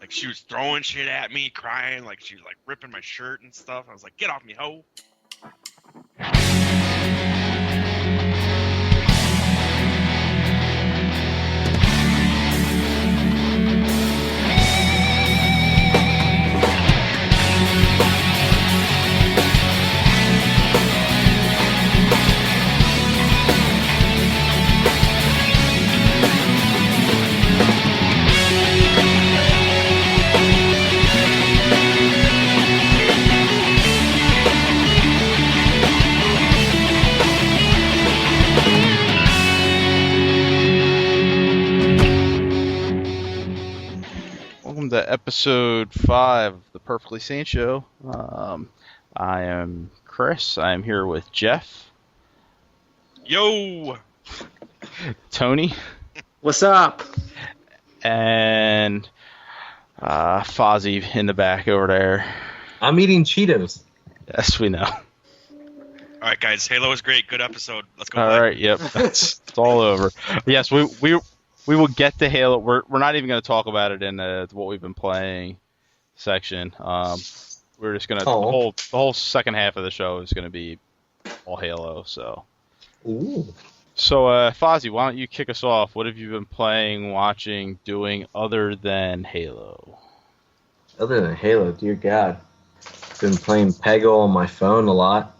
Like, she was throwing shit at me, crying, like, she was, like, ripping my shirt and stuff. I was like, get off me, ho. Welcome to episode 5 of the Perfectly Sane Show. I am Chris. I am here with Jeff. Yo! Tony. What's up? And Fozzy in the back over there. I'm eating Cheetos. Yes, we know. Alright, guys, Halo is great. Good episode. Let's go. Alright, yep. It's all over. Yes, we will get to Halo. We're not even going to talk about it in what we've been playing section. We're just going to... The whole second half of the show is going to be all Halo, so... Ooh. So, Fozzy, why don't you kick us off? What have you been playing, watching, doing other than Halo? Other than Halo, dear God. Been playing Peggle on my phone a lot.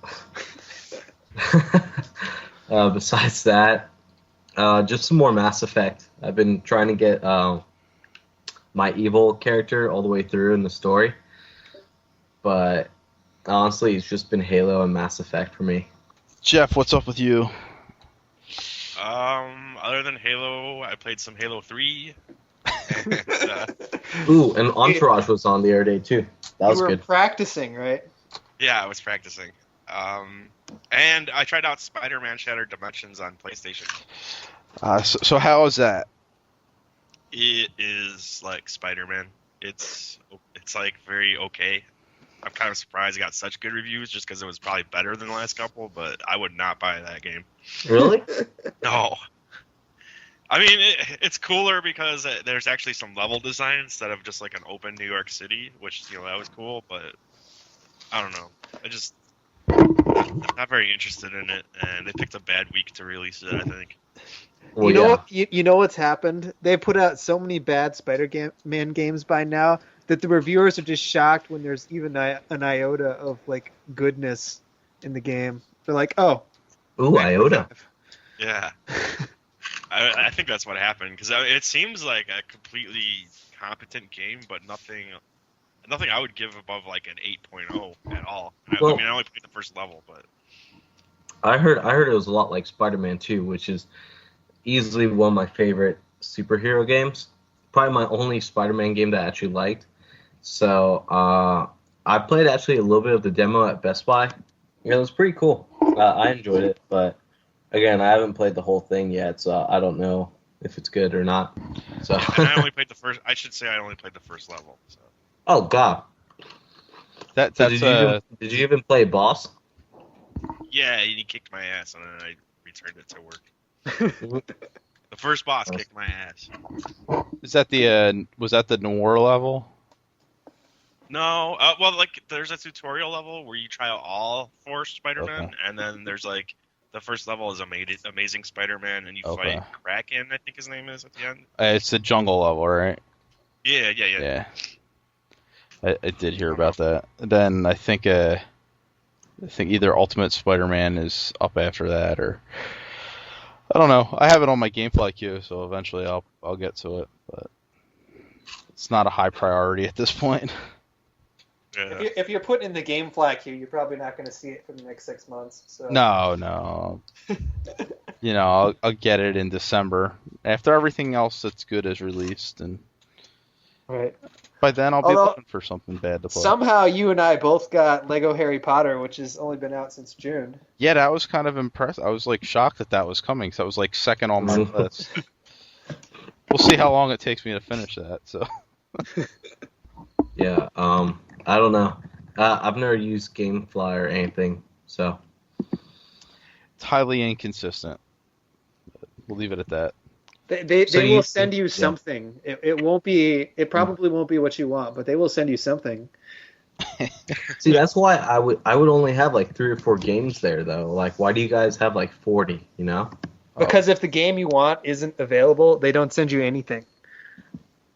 Besides that, just some more Mass Effect. I've been trying to get my evil character all the way through in the story. But honestly, it's just been Halo and Mass Effect for me. Jeff, what's up with you? Other than Halo, I played some Halo 3. And, Ooh, and Entourage was on the other day too. That was good. You were practicing, right? yeah, I was practicing. And I tried out Spider-Man Shattered Dimensions on PlayStation. So how is that? It is like Spider-Man. It's like very okay. I'm kind of surprised it got such good reviews just because it was probably better than the last couple, but I would not buy that game. Really? No. I mean, it's cooler because there's actually some level design instead of just like an open New York City, which, you know, that was cool, but I don't know. I'm not very interested in it, and they picked a bad week to release it, I think. Well, you know yeah. what? You know what's happened? They put out so many bad Spider-Man games by now that the reviewers are just shocked when there's even an iota of like goodness in the game. They're like, "Oh, Ooh, iota." Yeah. I think that's what happened, because it seems like a completely competent game, but nothing I would give above like an 8.0 at all. Well, I mean, I only played the first level, but I heard it was a lot like Spider-Man 2, which is easily one of my favorite superhero games. Probably my only Spider-Man game that I actually liked. So I played actually a little bit of the demo at Best Buy. Yeah, it was pretty cool. I enjoyed it, but again, I haven't played the whole thing yet, so I don't know if it's good or not. So and I only played the first. I should say I only played the first level. So. Oh God! That's So did you even play boss? Yeah, he kicked my ass, and then I returned it to work. The first boss kicked my ass. Is that was that the Noir level? No, well, like there's a tutorial level where you try out all 4 Spider-Man, Okay. and then there's like the first level is Amazing Spider-Man, and you fight Kraken, I think his name is at the end. It's the jungle level, right? Yeah. Yeah. I did hear about that. Then I think either Ultimate Spider-Man is up after that, or I don't know. I have it on my Gamefly queue, so eventually I'll get to it, but it's not a high priority at this point. Yeah. if you're putting in the Gamefly queue, you're probably not going to see it for the next 6 months." So. No. You know, I'll get it in December after everything else that's good is released, and Right. by then I'll be Although, looking for something bad to play. Somehow you and I both got Lego Harry Potter, which has only been out since June. Yeah, that was kind of impressive. I was like shocked that was coming, because that was like second on my list. We'll see how long it takes me to finish that. So. Yeah. I don't know. I've never used Gamefly or anything, so. It's highly inconsistent. We'll leave it at that. They So will send you yeah. something. It won't be. It probably won't be what you want, but they will send you something. See, that's why I would only have like 3 or 4 games there though. Like, why do you guys have like 40? You know? Because if the game you want isn't available, they don't send you anything.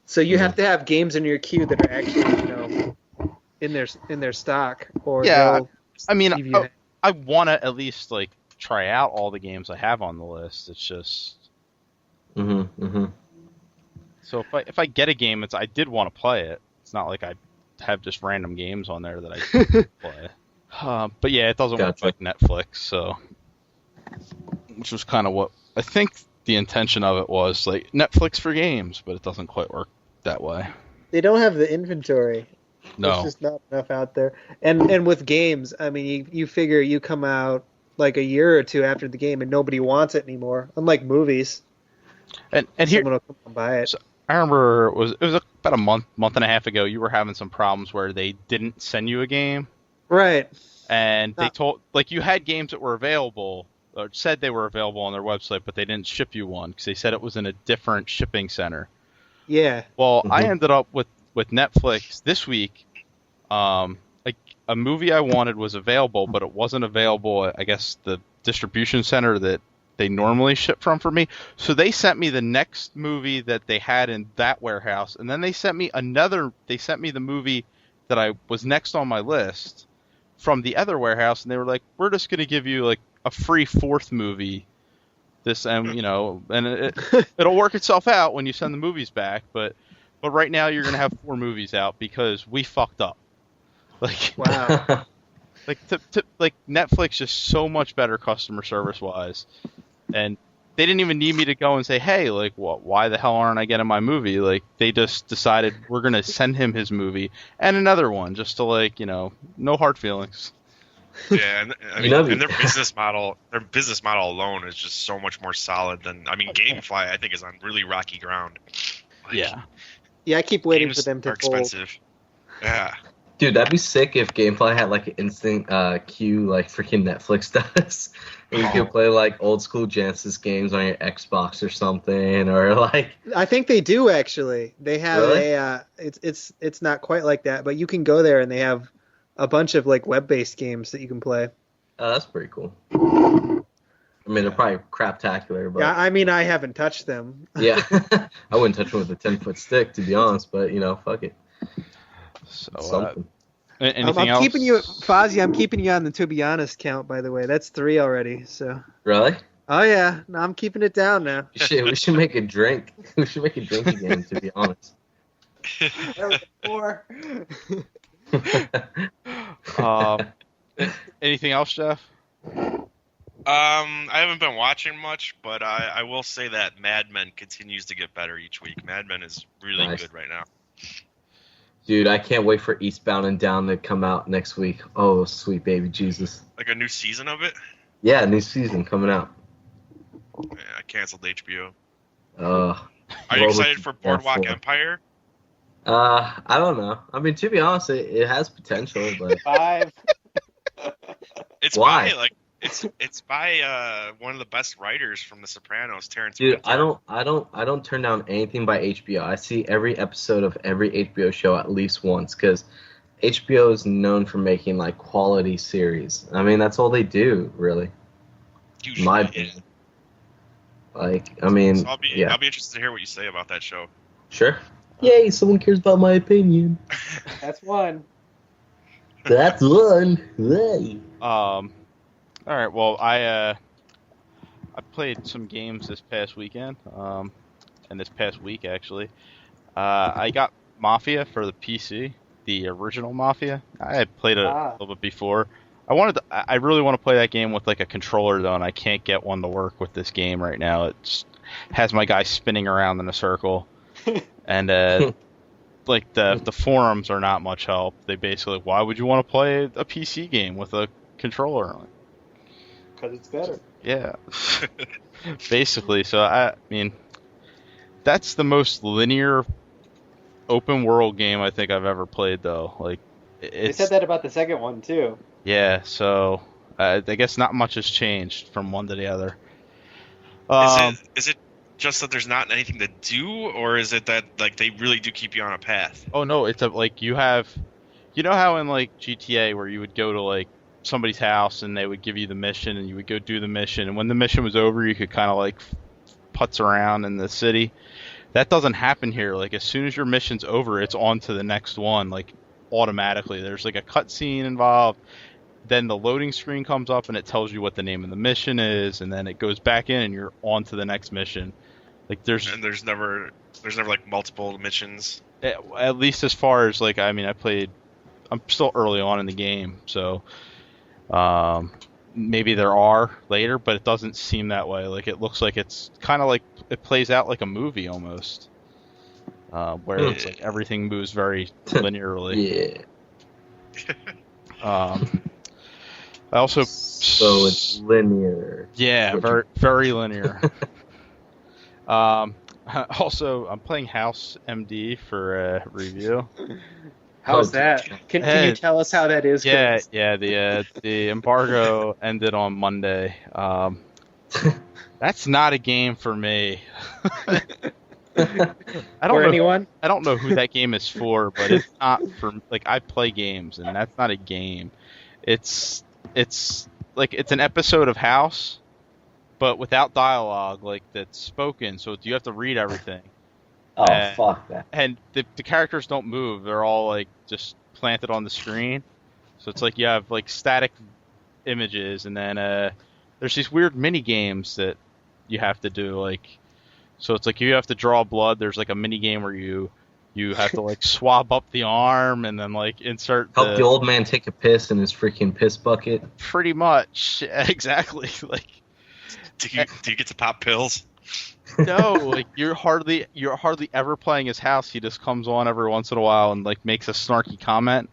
So you have to have games in your queue that are actually, in their stock, or Yeah, they'll I mean, leave you. I want to at least like try out all the games I have on the list. It's just so if I get a game, I did want to play it. It's not like I have just random games on there that I play. But yeah, it doesn't work like Netflix, so which was kind of what I think the intention of it was, like Netflix for games, but it doesn't quite work that way. They don't have the inventory. No, There's just not enough out there. And with games, I mean, you figure you come out like a year or two after the game and nobody wants it anymore. Unlike movies, and here someone will come and buy it. So I remember it was about a month and a half ago. You were having some problems where they didn't send you a game, Right? and they told like you had games that were available or said they were available on their website, but they didn't ship you one because they said it was in a different shipping center. Yeah. Well, I ended up with Netflix this week. Like a movie I wanted was available, but it wasn't available at, I guess, the distribution center that they normally ship from for me. So they sent me the next movie that they had in that warehouse, and then they sent me the movie that I was next on my list from the other warehouse, and they were like, we're just going to give you like a free 4th movie. And it'll work itself out when you send the movies back, but right now you're going to have 4 movies out because we fucked up. Like, Wow. like Netflix just so much better customer service wise, and they didn't even need me to go and say, hey, like, why the hell aren't I getting my movie? Like, they just decided we're gonna send him his movie and another one just to like, no hard feelings. Yeah, and and their business model alone is just so much more solid than Gamefly. I think is on really rocky ground. Like, Yeah, I keep waiting games for them to are expensive. Yeah. Dude, that'd be sick if Gamefly had like an instant queue like freaking Netflix does. And you could play like old school Genesis games on your Xbox or something, or like. I think they do actually. They have it's not quite like that, but you can go there and they have a bunch of like web-based games that you can play. Oh, that's pretty cool. I mean, they're probably craptacular, but. Yeah, I mean, I haven't touched them. Yeah, I wouldn't touch them with a 10-foot stick, to be honest. But fuck it. So, anything I'm else? keeping you, Fozzy. I'm keeping you on the to be honest count. By the way, that's 3 already. So. Really? Oh yeah, no, I'm keeping it down now. We should make a drink. We should make a drink again, to be honest. That was 4. Anything else, Jeff? I haven't been watching much, but I will say that Mad Men continues to get better each week. Mad Men is really good right now. Dude, I can't wait for Eastbound and Down to come out next week. Oh, sweet baby Jesus. Like a new season of it? Yeah, new season coming out. Yeah, I canceled HBO. Are you excited for Boardwalk Empire? I don't know. I mean, to be honest, it has potential, but 5. It's why? It's by one of the best writers from The Sopranos, Terrence. Dude, Winter. I don't turn down anything by HBO. I see every episode of every HBO show at least once because HBO is known for making like quality series. I mean, that's all they do, really. Usually, my opinion. Like, I mean, so I'll be interested to hear what you say about that show. Sure. Yay, someone cares about my opinion. That's one. That's one. Yay. All right. Well, I played some games this past weekend, and this past week actually. I got Mafia for the PC, the original Mafia. I had played it a little bit before. I really want to play that game with like a controller though, and I can't get one to work with this game right now. It has my guy spinning around in a circle, and like the forums are not much help. They basically, why would you want to play a PC game with a controller? Because it's better. Yeah, basically. So I mean, that's the most linear open world game I think I've ever played though. Like, they said that about the second one too. Yeah, so I guess not much has changed from one to the other. Is it just that there's not anything to do, or is it that like they really do keep you on a path? Oh no, it's like you know how in like GTA where you would go to like somebody's house and they would give you the mission and you would go do the mission, and when the mission was over you could kind of like putz around in the city. That doesn't happen here. Like as soon as your mission's over, it's on to the next one, like automatically. There's like a cutscene involved. Then the loading screen comes up and it tells you what the name of the mission is, and then it goes back in and you're on to the next mission. Like there's never like multiple missions. At least as far as like, I mean, I'm still early on in the game, so maybe there are later, but it doesn't seem that way. Like it looks like it's kind of like it plays out like a movie almost, where it's like everything moves very linearly. Yeah. I also So it's linear. Yeah, very very linear. Also, I'm playing House MD for review. How's that? Can you tell us how that is? Yeah. The embargo ended on Monday. That's not a game for me. I don't know who that game is for, but it's not for like I play games, and that's not a game. It's like it's an episode of House, but without dialogue, like that's spoken. So you have to read everything. Oh, fuck that. And the characters don't move. They're all like just planted on the screen. So it's like you have like static images, and then there's these weird mini games that you have to do. Like, so it's like you have to draw blood. There's like a mini game where you have to like swab up the arm and then like insert. Help the old man take a piss in his freaking piss bucket. Pretty much, exactly. Like, do you get to pop pills? No, like you're hardly ever playing his House. He just comes on every once in a while and like makes a snarky comment.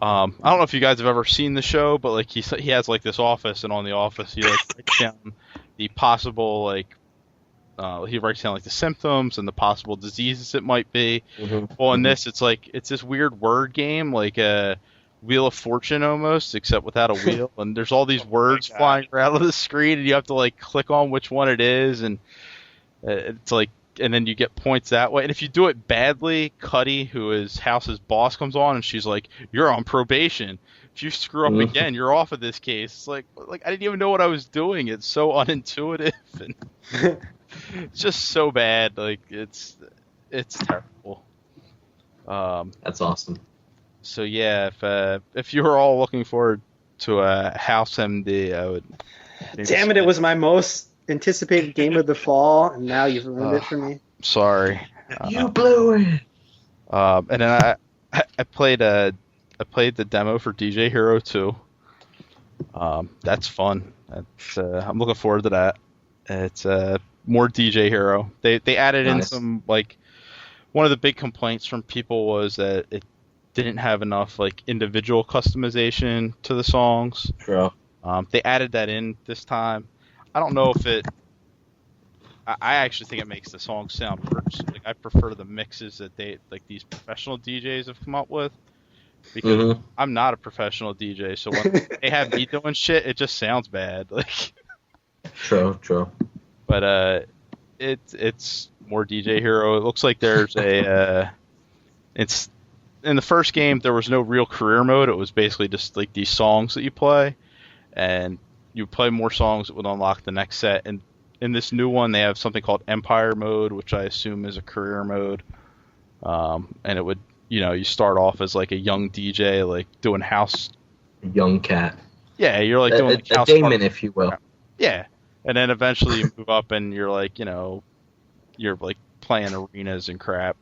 I don't know if you guys have ever seen the show, but like he has like this office, and on the office he like writes down the possible like he writes down like the symptoms and the possible diseases it might be. Mm-hmm. Well, in this it's like it's this weird word game, like a Wheel of Fortune almost, except without a wheel. And there's all these words flying out of the screen, and you have to like click on which one it is, and it's like, and then you get points that way. And if you do it badly, Cuddy, who is House's boss, comes on and she's like, "You're on probation. If you screw up again, you're off of this case." It's like I didn't even know what I was doing. It's so unintuitive, and it's just so bad. Like it's terrible. That's awesome. So yeah, if you were all looking forward to a House MD, I would. Damn it! It was my most anticipated game of the fall, and now you've ruined it for me. Sorry. You blew it. And then I played the demo for DJ Hero 2. That's fun. I'm looking forward to that. It's more DJ Hero. They added in some like one of the big complaints from people was that it didn't have enough like individual customization to the songs. True. They added that in this time. I don't know if it. I actually think it makes the song sound worse. Like I prefer the mixes that these professional DJs have come up with, because I'm not a professional DJ. So when they have me doing shit, it just sounds bad. Like. True. But it's more DJ Hero. It looks like there's it's in the first game there was no real career mode. It was basically just like these songs that you play, and you play more songs that would unlock the next set. And in this new one, they have something called Empire mode, which I assume is a career mode. And it would, you start off as like a young DJ, like doing house. Young cat. Yeah, you're like doing a house daemon, if you will. Yeah, and then eventually you move up, and you're like, you're like playing arenas and crap.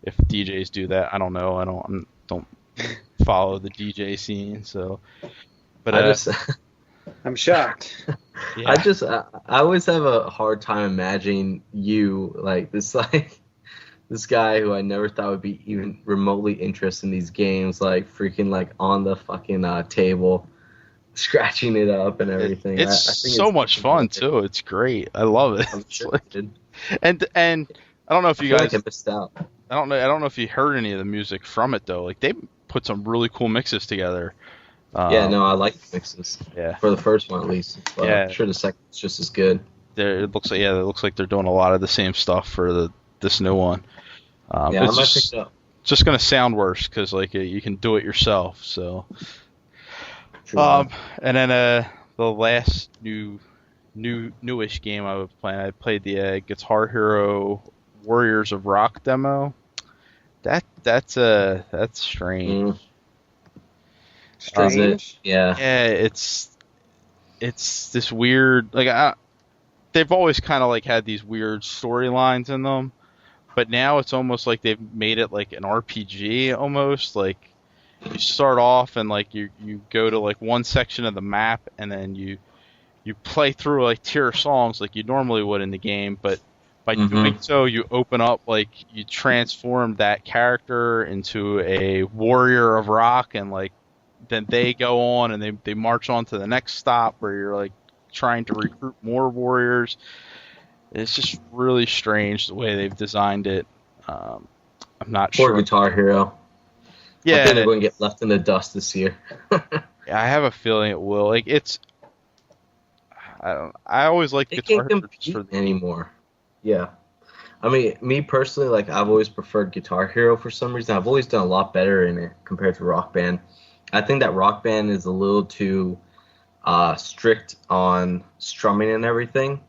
If DJs do that, I don't know. I don't follow the DJ scene, so. But I'm shocked. Yeah. I always have a hard time imagining you like this guy who I never thought would be even remotely interested in these games, like freaking like on the fucking table, scratching it up and everything. It's I think so much fun too. It's great. I love it. I'm sure and I don't know if you guys. I missed out. I don't know if you heard any of the music from it though. Like they put some really cool mixes together. Yeah, no, I like the mixes. Yeah. For the first one at least. But Yeah. I'm sure the second's just as good. it looks like they're doing a lot of the same stuff for this new one. I it's might pick it up. just gonna sound worse because like you can do it yourself. So, True. and then the last newish game I was playing, I played the Guitar Hero Warriors of Rock demo. That's strange. Strange. Yeah. Yeah, it's this weird they've always kind of like had these weird storylines in them, but now it's almost like they've made it like an RPG almost. Like you start off and like you go to like one section of the map and then you play through like tier songs like you normally would in the game, but by doing so you open up like you transform that character into a warrior of rock, and like then they go on and they march on to the next stop where you're like trying to recruit more warriors. It's just really strange the way they've designed it. I'm not sure. Poor Guitar Hero. Yeah, I think they're going to get left in the dust this year. I have a feeling it will. Like I always like they Guitar can't Hero compete anymore. Yeah. I mean, me personally, like I've always preferred Guitar Hero for some reason. I've always done a lot better in it compared to Rock Band. I think that Rock Band is a little too strict on strumming and everything.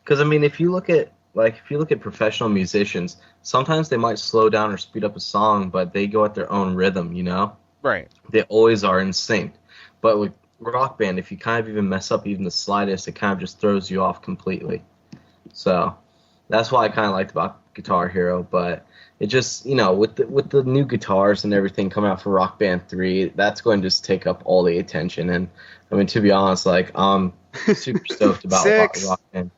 Because I mean, if you look at professional musicians, sometimes they might slow down or speed up a song, but they go at their own rhythm, you know? Right. They always are in sync. But with Rock Band, if you kind of even mess up even the slightest, it kind of just throws you off completely. So that's why I kind of liked about Guitar Hero, but it just, you know, with the new guitars and everything coming out for Rock Band 3, that's going to just take up all the attention. And I mean, to be honest, like I'm super stoked about Rock Band.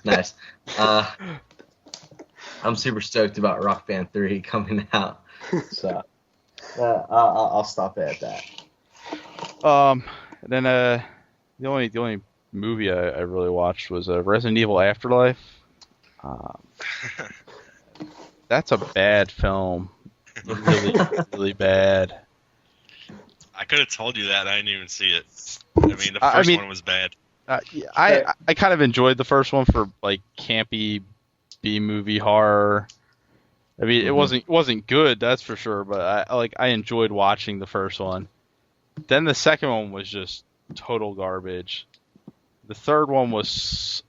Nice. I'm super stoked about Rock Band 3 coming out. So I'll stop it at that. Then the only movie I really watched was Resident Evil Afterlife. That's a bad film. Really, really bad. I could have told you that. I didn't even see it. I mean, the first one was bad. I kind of enjoyed the first one for like campy B-movie horror. I mean, it wasn't good, that's for sure, but I enjoyed watching the first one. Then the second one was just total garbage. The third one was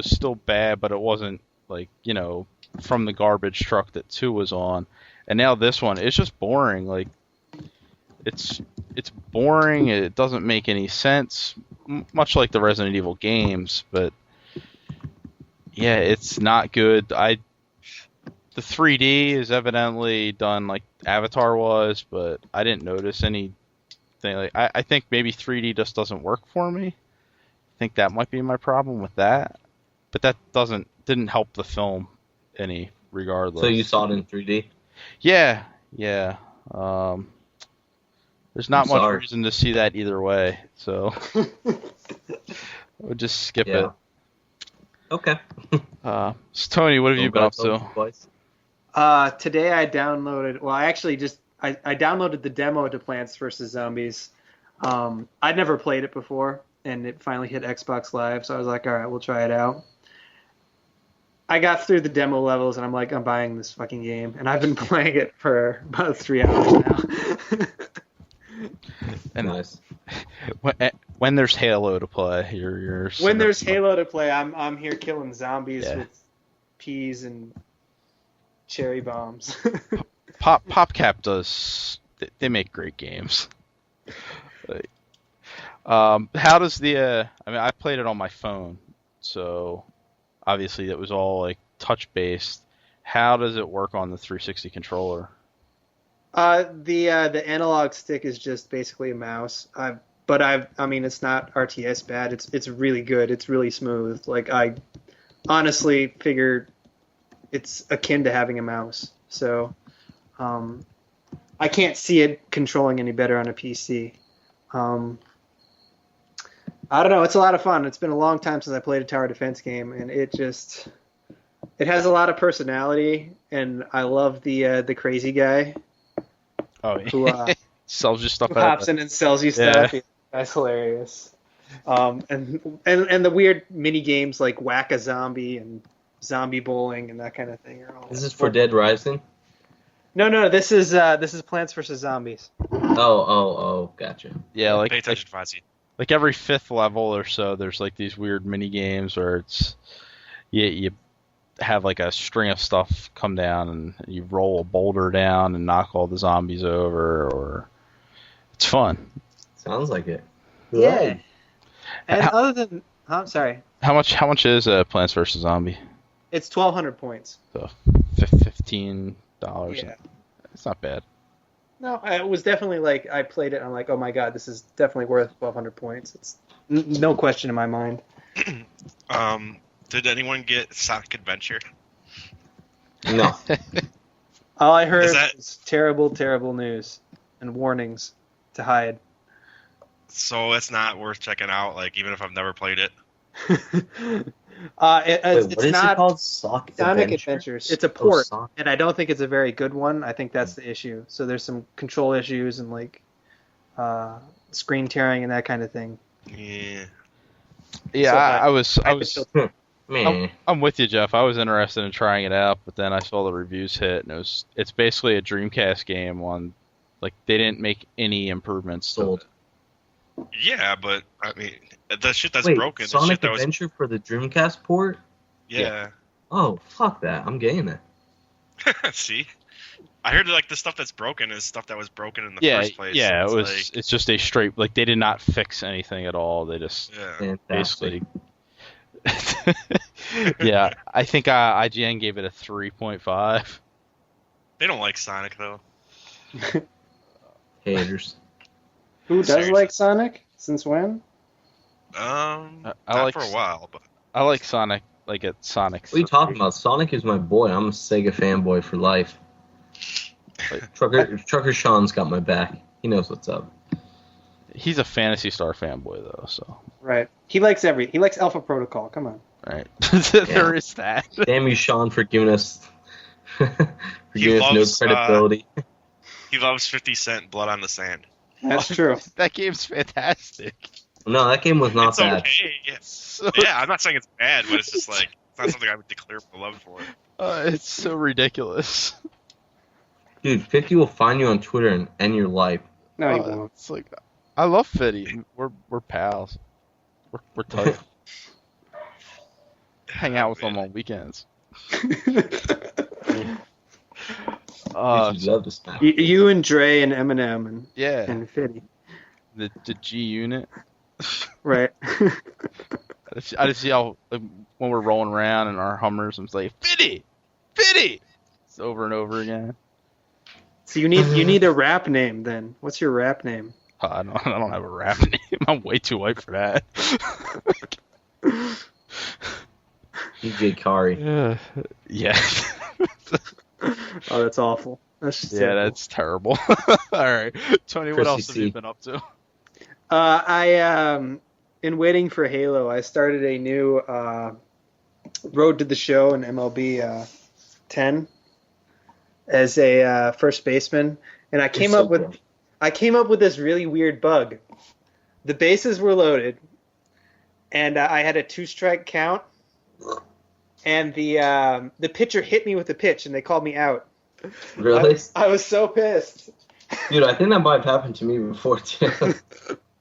still bad, but it wasn't like, you know, from the garbage truck that 2 was on. And now this one, it's just boring. Like it's boring. It doesn't make any sense, much like the Resident Evil games, but yeah, it's not good. The 3D is evidently done like Avatar was, but I didn't notice anything. Like I think maybe 3D just doesn't work for me. I think that might be my problem with that. But that didn't help the film any, regardless. So you saw it in 3D? Yeah. There's not much reason to see that either way, so we'll just skip it. Okay. So Tony, what have you been up to? Today I downloaded. Well, I actually I downloaded the demo to Plants vs Zombies. I'd never played it before, and it finally hit Xbox Live, so I was like, all right, we'll try it out. I got through the demo levels, and I'm like, I'm buying this fucking game, and I've been playing it for about 3 hours now. And nice. When there's Halo to play, you're when there's Halo to play, I'm here killing zombies with peas and cherry bombs. PopCap does. They make great games. How does the? I mean, I played it on my phone, so obviously it was all like touch based. How does it work on the 360 controller? The analog stick is just basically a mouse. I mean, it's not RTS bad. It's really good. It's really smooth. Like I honestly figured it's akin to having a mouse. So I can't see it controlling any better on a PC. I don't know. It's a lot of fun. It's been a long time since I played a tower defense game, and it has a lot of personality. And I love the crazy guy. Oh, who sells you stuff. Who hops in and sells you stuff. Yeah. That's hilarious. And the weird mini games like Whack-A-Zombie and Zombie Bowling and that kind of thing are all. This is for Dead Rising? No. This is Plants vs Zombies. Oh, gotcha. Yeah, Pay attention, Fozzy. like every 5th level or so, there's like these weird mini games where it's you have like a string of stuff come down and you roll a boulder down and knock all the zombies over, or it's fun. Sounds like it. Yeah. Right. And other than, I'm sorry, How much is Plants vs Zombie? it's 1,200 points. So $15. Yeah. It's not bad. No, it was definitely like I played it and I'm like, oh my god, this is definitely worth 1,200 points. It's no question in my mind. Did anyone get Sonic Adventure? No. All I heard Is that- was terrible news and warnings to hide. So it's not worth checking out, like even if I've never played it. Wait, It's what is not it called? Sonic Adventures. It's a port, Sonic. and I don't think it's a very good one. I think that's the issue. So there's some control issues and like screen tearing and that kind of thing. Yeah. Yeah, So, I was Meh. I'm with you, Jeff. I was interested in trying it out, but then I saw the reviews hit, and it's basically a Dreamcast game on, like, they didn't make any improvements. Sold. Yeah, but I mean, the shit that's Wait, broken. The Sonic shit that was. Adventure for the Dreamcast port? Yeah. Oh, fuck that. I'm getting it. See, I heard like the stuff that's broken is stuff that was broken in the Yeah, first place. yeah, So it it's was. like, It's just a straight, like, they did not fix anything at all. They just yeah. Fantastic. basically. Yeah, I think IGN gave it a 3.5. They don't like Sonic though. Haters. Who does Seriously. like Sonic? Since when? I Not like for a while, but I like Sonic. Like at Sonic. What are you talking about? Sonic is my boy. I'm a Sega fanboy for life. Trucker Sean's got my back. He knows what's up. He's a Phantasy Star fanboy though, so Right. He likes Alpha Protocol. Come on. right. There is that. Damn you, Sean, for giving us He giving us loves, no credibility. he loves 50 Cent Blood on the Sand. That's true. That game's fantastic. No, that game was not It's bad. okay. Yeah. So, Yeah, I'm not saying it's bad, but it's just like it's not something I would declare my love for. it's so ridiculous. Dude, 50 will find you on Twitter and end your life. No, he won't. It's like I love Fitty. We're pals. We're tight. Hang out with them on weekends. You'd love to smack. You and Dre and Eminem and Yeah, and Fitty. the G Unit. Right. I just yell when we're rolling around in our Hummers. I'm like, Fitty, it's over and over again. So you need a rap name then. What's your rap name? I don't have a rap name. I'm way too white for that. DJ Kari. Yeah. Oh, that's awful. That's just Yeah, terrible. that's terrible. All right, Tony, what Chrissy else have you C. been up to? In waiting for Halo, I started a new Road to the Show in MLB 10 as a first baseman, and I came up with this really weird bug. The bases were loaded, and I had a 2-strike count, and the pitcher hit me with the pitch, and they called me out. Really? I was so pissed. Dude, I think that might have happened to me before, too.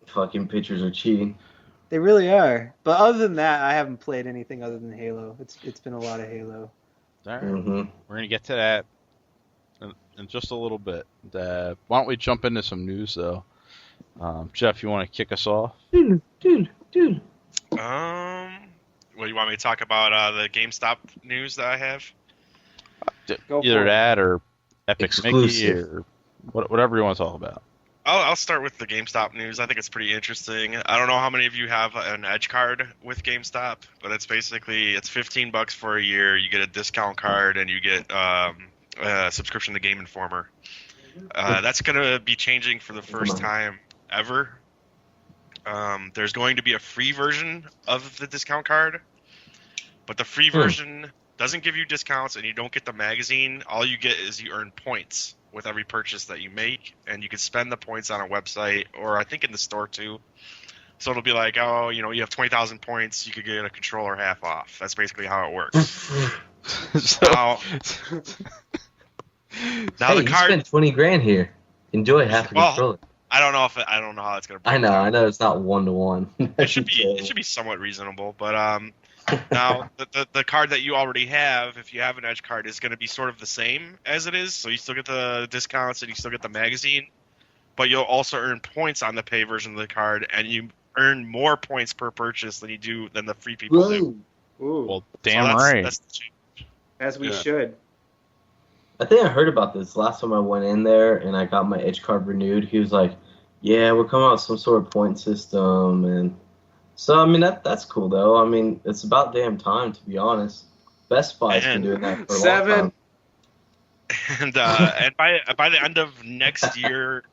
Fucking pitchers are cheating. They really are. But other than that, I haven't played anything other than Halo. It's been a lot of Halo. All right, Mm-hmm. we're gonna get to that in just a little bit. Why don't we jump into some news though? Jeff, you want to kick us off? Dude. What do you want me to talk about? The GameStop news that I have. Go for Either it. that or Epic Mickey Exclusive. or whatever you want to talk about. I'll start with the GameStop news. I think it's pretty interesting. I don't know how many of you have an Edge card with GameStop, but it's basically it's $15 for a year. You get a discount card and you get a subscription to Game Informer. That's gonna be changing for the first time ever. There's going to be a free version of the discount card, but the free version doesn't give you discounts and you don't get the magazine. All you get is you earn points with every purchase that you make, and you can spend the points on a website or I think in the store too. So it'll be like, oh, you have 20,000 points, you could get a controller half off. That's basically how it works. So, Now Hey, the you card. spent 20 grand here. Enjoy half a controller. I don't know how it's gonna. I know it's not 1-to-1. It should be somewhat reasonable, but now the card that you already have, if you have an Edge card, is going to be sort of the same as it is. So you still get the discounts and you still get the magazine, but you'll also earn points on the pay version of the card, and you earn more points per purchase than the free people do. Ooh, well, damn So right. That's the change. as we should. I think I heard about this last time I went in there and I got my Edge card renewed. He was like, "Yeah, we're coming out with some sort of point system," and so I mean that's cool though. I mean it's about damn time, to be honest. Best Buy's been doing that for a long time. And by the end of next year,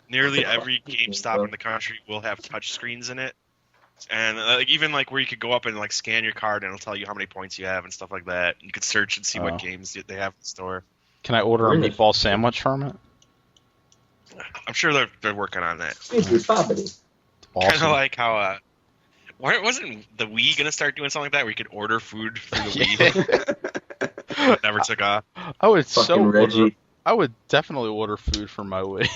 nearly every GameStop in the country will have touch screens in it, and even where you could go up and scan your card and it'll tell you how many points you have and stuff like that. You could search and see what games they have in the store. Can I order a meatball sandwich from it? I'm sure they're working on that. Property. Kind of like how wasn't the Wii gonna start doing something like that where you could order food through the Wii? It never took off. I would Reggie. I would definitely order food from my Wii.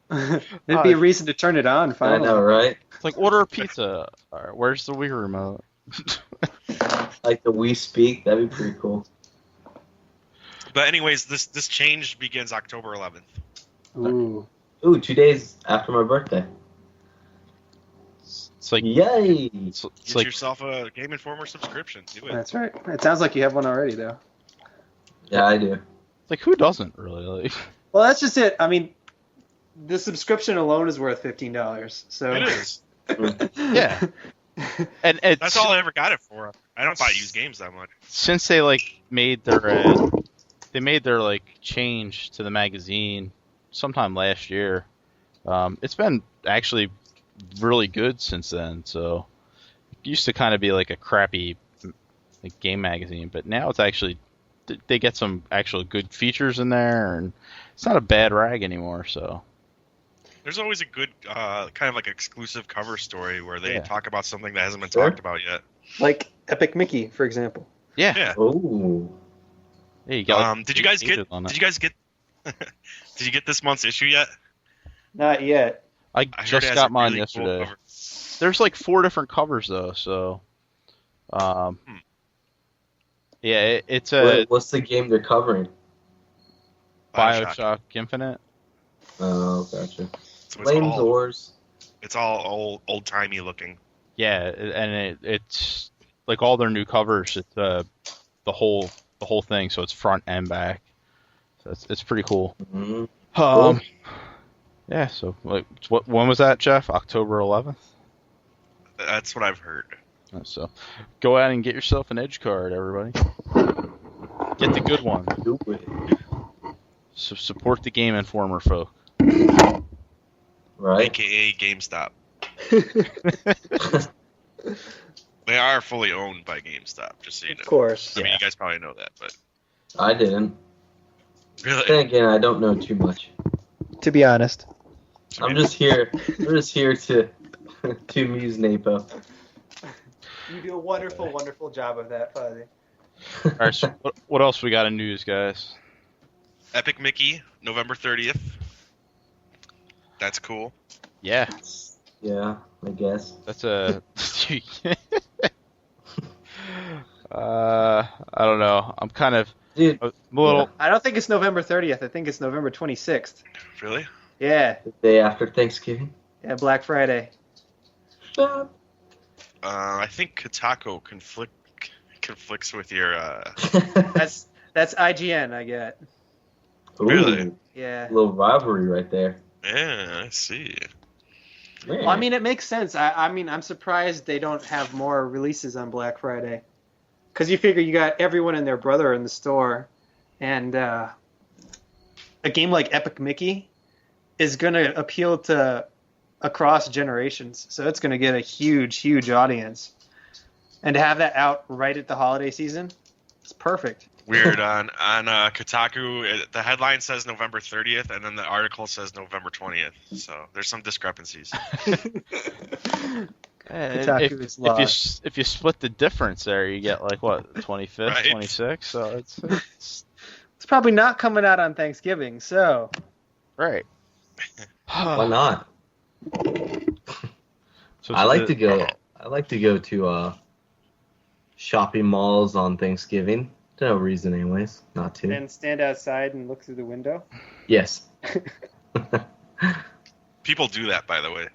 There'd be a reason to turn it on. I Finally. know, right? It's like order a pizza. All right, where's the Wii remote? Like the Wii Speak, that'd be pretty cool. But anyways, this change begins October 11th. Ooh. Ooh, 2 days after my birthday. It's like Yay! it's Get like yourself a Game Informer subscription. Do it. That's right. It sounds like you have one already, though. Yeah, I do. who doesn't really like? Well, that's just it. I mean, the subscription alone is worth $15. So It is. Yeah, and it's, That's all I ever got it for. I don't buy used games that much. since they made their change to the magazine sometime last year. It's been actually really good since then. So it used to kind of be like a crappy game magazine, but now it's actually they get some actual good features in there, and it's not a bad rag anymore. So There's always a good kind of exclusive cover story where they Yeah. talk about something that hasn't been Sure. talked about yet. like Epic Mickey, for example. yeah, Yeah. Ooh. yeah you got, Did you guys pages on it. get did you get this month's issue yet? Not yet. I I heard it just has got a mine really cool yesterday. cover. There's 4 different covers though, so yeah, it's a What's the game they're covering? BioShock Infinite. Oh, gotcha. So Flames Ors. it's all old timey looking. Yeah, and it's all their new covers. It's the whole thing, so it's front and back. So it's pretty cool. Mhm. Yeah. So when was that, Jeff? October 11th. That's what I've heard. So go out and get yourself an Edge card, everybody. Get the good one. Do it. So support the Game Informer folk. Right? AKA GameStop. They are fully owned by GameStop, just so you know. Of course. I mean, you guys probably know that, but I didn't. really, Then again, I don't know too much. To be honest. I'm just here to amuse Napo. You do a wonderful, wonderful job of that, Fozzy. All right. So what else we got in news, guys? Epic Mickey, November 30th. That's cool. Yeah, Yeah, I guess. that's a. I don't know. I'm kind of Dude, a little. I don't think it's November 30th. I think it's November 26th. Really? Yeah. the day after Thanksgiving. Yeah, Black Friday. I think Kotaku conflicts with your. That's IGN, I get. Ooh, Really? Yeah. little rivalry right there. Yeah, I see. Man. Well, I mean, it makes sense. I mean, I'm surprised they don't have more releases on Black Friday. Because you figure you got everyone and their brother in the store. And a game like Epic Mickey is going to appeal to across generations. So it's going to get a huge, huge audience. And to have that out right at the holiday season, it's perfect. Weird. On Kotaku, the headline says November 30th, and then the article says November 20th. So there's some discrepancies. Kotaku is lost. If you split the difference there, you get like what 25th, Right. 26th. So it's It's probably not coming out on Thanksgiving, so right. Why not? So I like to go to shopping malls on Thanksgiving. No reason, anyways, not to. then stand outside and look through the window. Yes, People do that, by the way.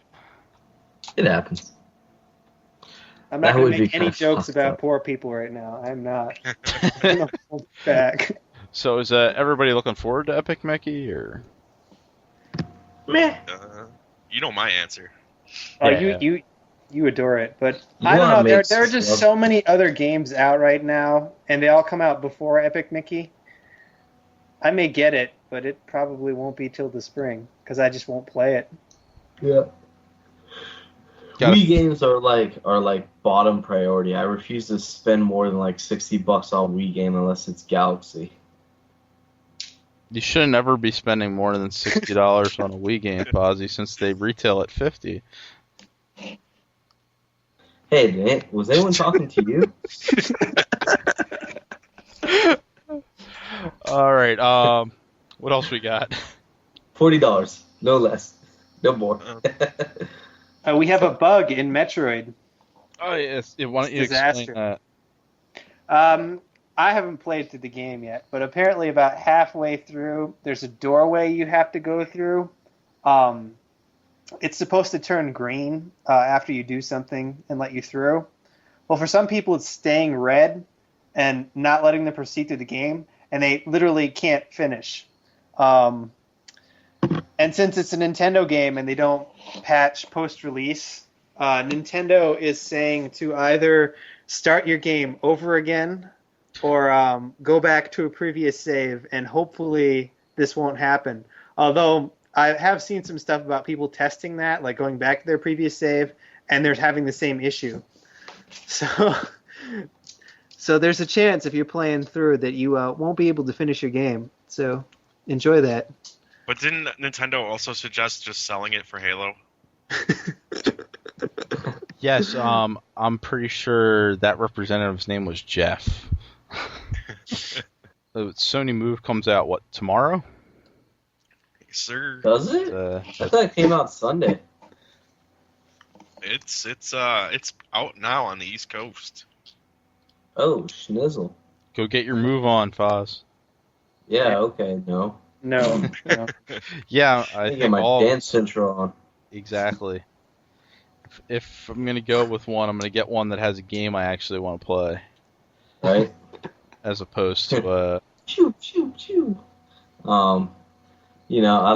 it happens. I'm That not going would to be make any kinda jokes fucked about up. poor people right now. I'm not. I'm gonna hold it back. So is everybody looking forward to Epic Mickey or? Meh. You know my answer. Oh, Yeah. you adore it, but You I don't know. wanna There make are just stuff. so many other games out right now, and they all come out before Epic Mickey. I may get it, but it probably won't be till the spring because I just won't play it. Yeah. Gotta- Wii games are like bottom priority. I refuse to spend more than like $60 on a Wii game unless it's Galaxy. You shouldn't ever be spending more than $60 on a Wii game, Fozzy, since they retail at $50. Hey, was anyone talking to you? All right. What else we got? $40, no less, no more. We have a bug in Metroid. Oh yes. Why don't you explain Disaster. that? I haven't played through the game yet, but apparently about halfway through, there's a doorway you have to go through. It's supposed to turn green after you do something and let you through. Well, for some people, it's staying red and not letting them proceed through the game, and they literally can't finish. And since it's a Nintendo game and they don't patch post-release, Nintendo is saying to either start your game over again or go back to a previous save, and hopefully this won't happen. Although I have seen some stuff about people testing that, like going back to their previous save, and they're having the same issue. So there's a chance if you're playing through that you won't be able to finish your game. So enjoy that. But didn't Nintendo also suggest just selling it for Halo? Yes. I'm pretty sure that representative's name was Jeff. The Sony Move comes out tomorrow? Yes, sir. Does it? I thought it came out Sunday. It's out now on the East Coast. Oh, schnizzle. Go get your move on, Foz. Yeah, okay, no. No. Yeah, I I get think my all Dance Central on. exactly. If I'm gonna go with one, I'm gonna get one that has a game I actually want to play, Right? as opposed to Choo, choo, choo. You know, I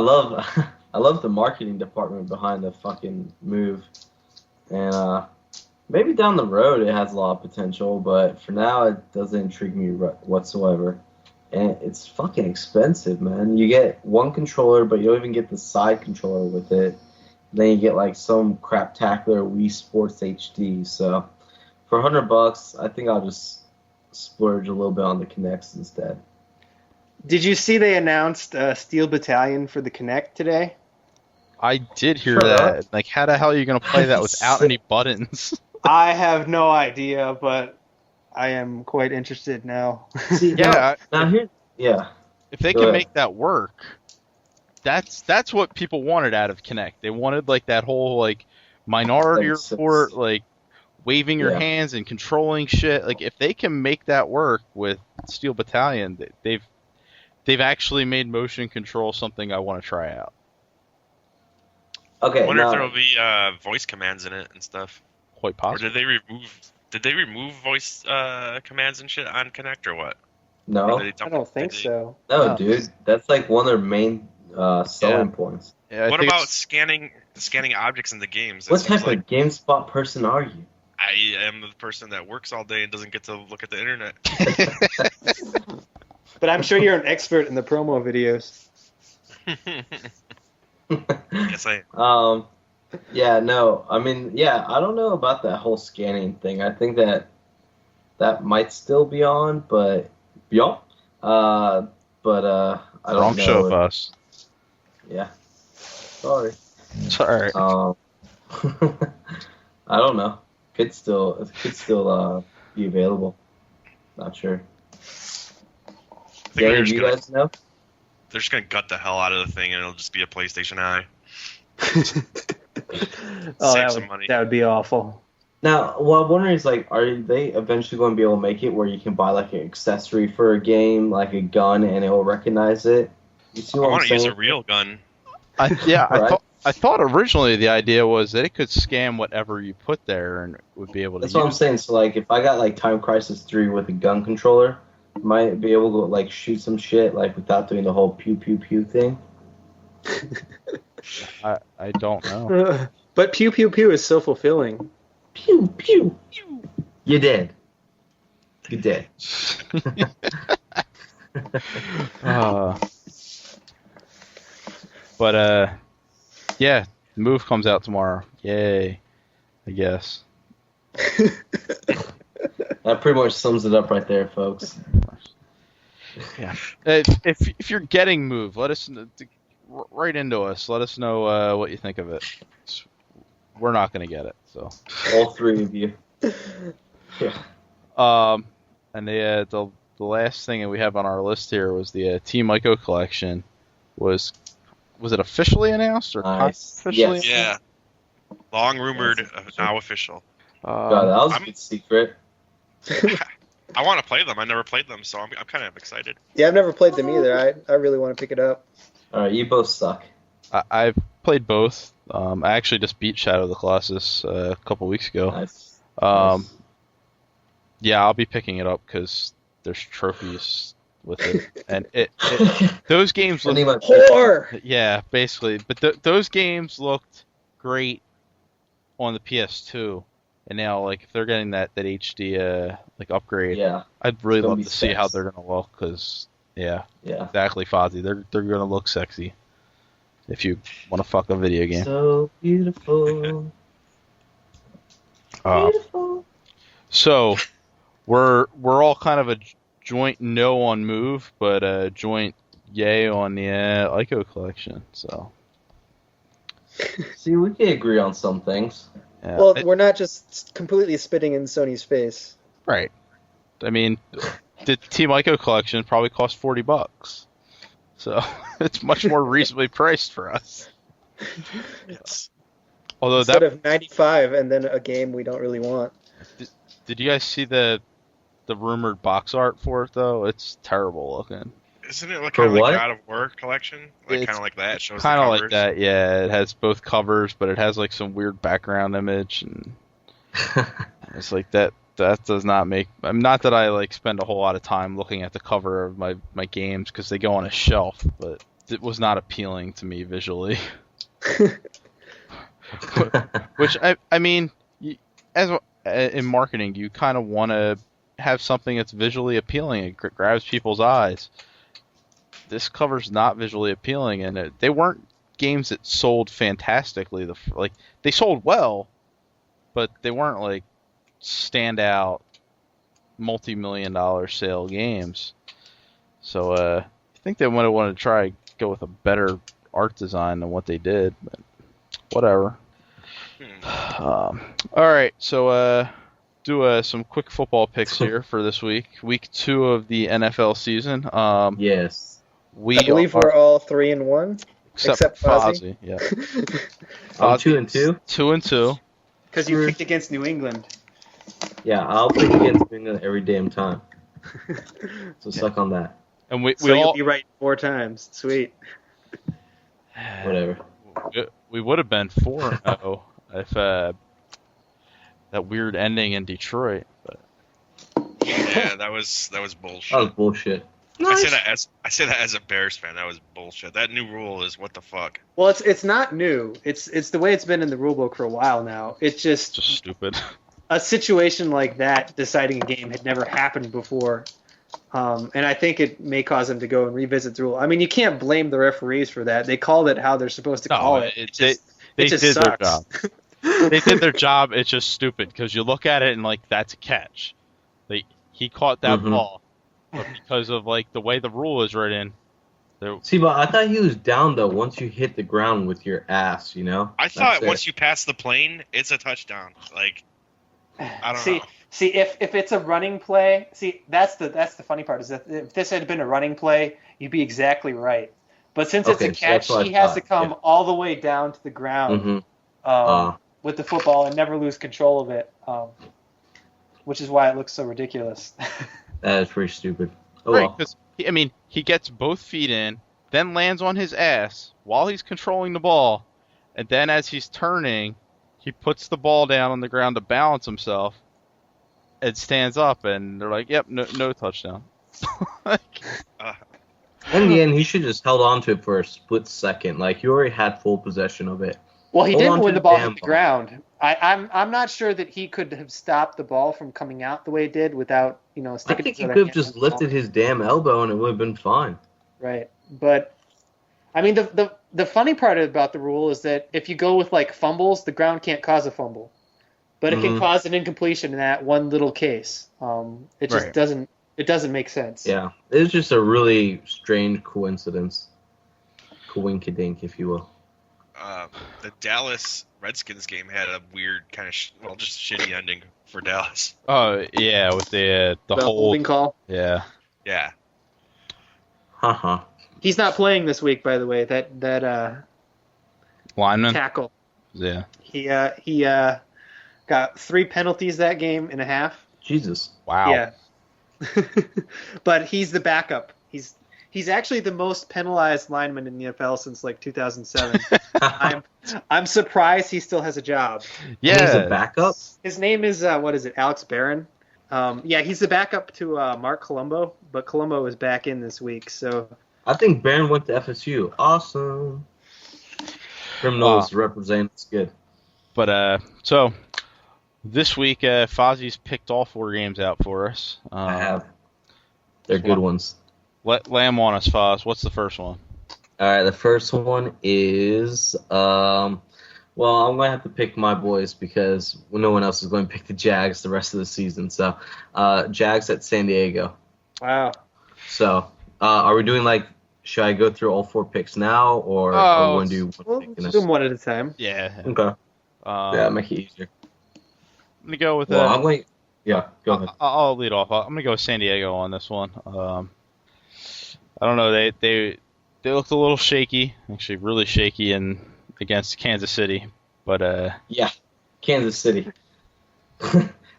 love the marketing department behind the fucking Move. And maybe down the road it has a lot of potential, but for now it doesn't intrigue me whatsoever. And it's fucking expensive, man. You get one controller, but you don't even get the side controller with it. Then you get like some craptacular Wii Sports HD. So for $100, I think I'll just splurge a little bit on the Kinects instead. Did you see they announced Steel Battalion for the Kinect today? I did hear Shut that. up. Like, how the hell are you gonna play that without any buttons? I have no idea, but I am quite interested now. See, Yeah, now here, yeah. if they Go can ahead. make that work, that's what people wanted out of Kinect. They wanted like that whole like minority Makes sense. report, like waving your Yeah. hands and controlling shit. Like if they can make that work with Steel Battalion, they've actually made motion control something I want to try out. Okay, I wonder if now, there will be voice commands in it and stuff. Quite Or possible. did they remove voice commands and shit on Kinect or what? Or no, did they I don't think did they- so. no, No. dude, that's like one of their main selling points. Yeah, I What think about it's- scanning objects in the games? It What seems type of GameSpot person are you? I am the person that works all day and doesn't get to look at the internet. But I'm sure you're an expert in the promo videos. Yes, I am. Yeah, no, I mean, yeah, I don't know about that whole scanning thing. I think that might still be on, but Yeah. But I Wrong don't know. show of us. Yeah. Sorry. It's alright. I don't know. Could still be available. Not sure. I think Do any they're of just you gonna guys know? they're just gonna gut the hell out of the thing, and it'll just be a PlayStation Eye. Save some money. That would be awful. Now, what I'm wondering is, like, are they eventually going to be able to make it where you can buy, like, an accessory for a game, like a gun, and it will recognize it? You see I what I'm want to use saying? a real gun. Right. I thought originally the idea was that it could scan whatever you put there and would be able to That's what I'm use saying. So, like, if I got, like, Time Crisis 3 with a gun controller, might be able to, like, shoot some shit, like, without doing the whole pew pew pew thing. I don't know. But pew pew pew is so fulfilling. Pew pew pew. You did. You did. Yeah, the Move comes out tomorrow. Yay, I guess. That pretty much sums it up right there, folks. Yeah. If you're getting Move, let us right into us. Let us know what you think of it. We're not gonna get it, so. All three of you. Yeah. And the last thing that we have on our list here was the Team Ico collection. Was it officially announced or Nice. officially? Yes. Yeah. Long rumored, now official. God, that was a good secret. I want to play them. I never played them, so I'm kind of excited. Yeah, I've never played them either. I really want to pick it up. All right, you both suck. I've played both. I actually just beat Shadow of the Colossus a couple weeks ago. Nice. Yeah, I'll be picking it up because there's trophies with it, and those games look Whore! Yeah, basically. But those games looked great on the PS2, and now like if they're getting that HD like upgrade, Yeah. I'd really It's gonna love be to see how sex. they're gonna look because Yeah. exactly, Fozzy. They're gonna look sexy if you want to fuck a video game. So beautiful. Beautiful. So we're all kind of a joint no on Move, but a joint yay on the Ico collection. So See, we can agree on some things. yeah. Well, we're not just completely spitting in Sony's face. Right. I mean, the Team Ico collection probably cost $40, so it's much more reasonably priced for us. Yes. Although Instead of 95 and then a game we don't really want. did you guys see the rumored box art for it though? It's terrible looking. Isn't it like For kind of like what? God of War collection? Like It's kind of like that. It shows Kind the of covers. like that, yeah. It has both covers, but it has like some weird background image, and it's like that does not make. Not that I like spend a whole lot of time looking at the cover of my games because they go on a shelf, but it was not appealing to me visually. Which I mean, in marketing, you kind of want to have something that's visually appealing. It grabs people's eyes. This cover's not visually appealing, and they weren't games that sold fantastically. They sold well, but they weren't like standout multi-million-dollar sale games. So I think they might have wanted to try go with a better art design than what they did, but whatever. All right, so do some quick football picks here for this week. Week 2 of the NFL season. Yes. I believe we're all 3-1. except Fozzy. Yeah. I'm 2-2. 2-2. Because you picked against New England. Yeah, I'll pick against New England every damn time. So suck on that. And we So you'll all be right 4 times. Sweet. Whatever. we would have been 4-0 if that weird ending in Detroit. But Yeah, that was bullshit. That was bullshit. I say that as a Bears fan. That was bullshit. That new rule is what the fuck. Well, it's not new. It's the way it's been in the rulebook for a while now. It's just stupid. a situation like that, deciding a game, had never happened before. And I think it may cause them to go and revisit the rule. I mean, you can't blame the referees for that. They called it how they're supposed to call it. They just did their sucks. job. They did their job. It's just stupid because you look at it and like that's a catch. He caught that ball. but because of like the way the rule is written, See, but I thought he was down though once you hit the ground with your ass. You know. I thought once you pass the plane, it's a touchdown. Like, I don't know. See, if it's a running play, that's the funny part is that if this had been a running play, you'd be exactly right. But since it's a catch, he has to come all the way down to the ground with the football and never lose control of it, which is why it looks so ridiculous. That is pretty stupid. Oh, right, because he gets both feet in, then lands on his ass while he's controlling the ball, and then as he's turning, he puts the ball down on the ground to balance himself, and stands up, and they're like, "Yep, no touchdown." In the end, he should just held on to it for a split second. Like, you already had full possession of it. Well, he didn't when the ball hit the ground. I'm not sure that he could have stopped the ball from coming out the way it did without, sticking. I think he could have just lifted his damn elbow and it would have been fine. Right, but I mean the funny part about the rule is that if you go with like fumbles, the ground can't cause a fumble, but it can cause an incompletion in that one little case. It just doesn't. It doesn't make sense. Yeah, it's just a really strange coincidence. Coinkydink, if you will. The Dallas Redskins game had a weird kind of, just shitty ending for Dallas. Oh, yeah, with the holding call? Yeah. Yeah. Haha. He's not playing this week, by the way, that lineman? Tackle. Yeah. He got 3 penalties that game and a half. Jesus. Wow. Yeah. But he's the backup. He's actually the most penalized lineman in the NFL since like 2007. I'm surprised he still has a job. Yeah. He's a backup? His name is Alex Barron. Yeah, he's the backup to Mark Colombo, but Colombo is back in this week. So I think Barron went to FSU. Awesome. Criminals represent. It's good. But so this week, Fozzy's picked all 4 games out for us. I have. They're good ones. Lay 'em on us, Foz. What's the first one? All right, the first one is, I'm going to have to pick my boys because no one else is going to pick the Jags the rest of the season. So, Jags at San Diego. Wow. So, are we doing should I go through all 4 picks now, or are we going to do one pick? Let's do them one at a time. Yeah. Okay. Yeah, make it easier. I'm going to go with Yeah, go ahead. I'll lead off. I'm going to go with San Diego on this one. I don't know. They looked a little shaky, actually really shaky against Kansas City. But yeah, Kansas City.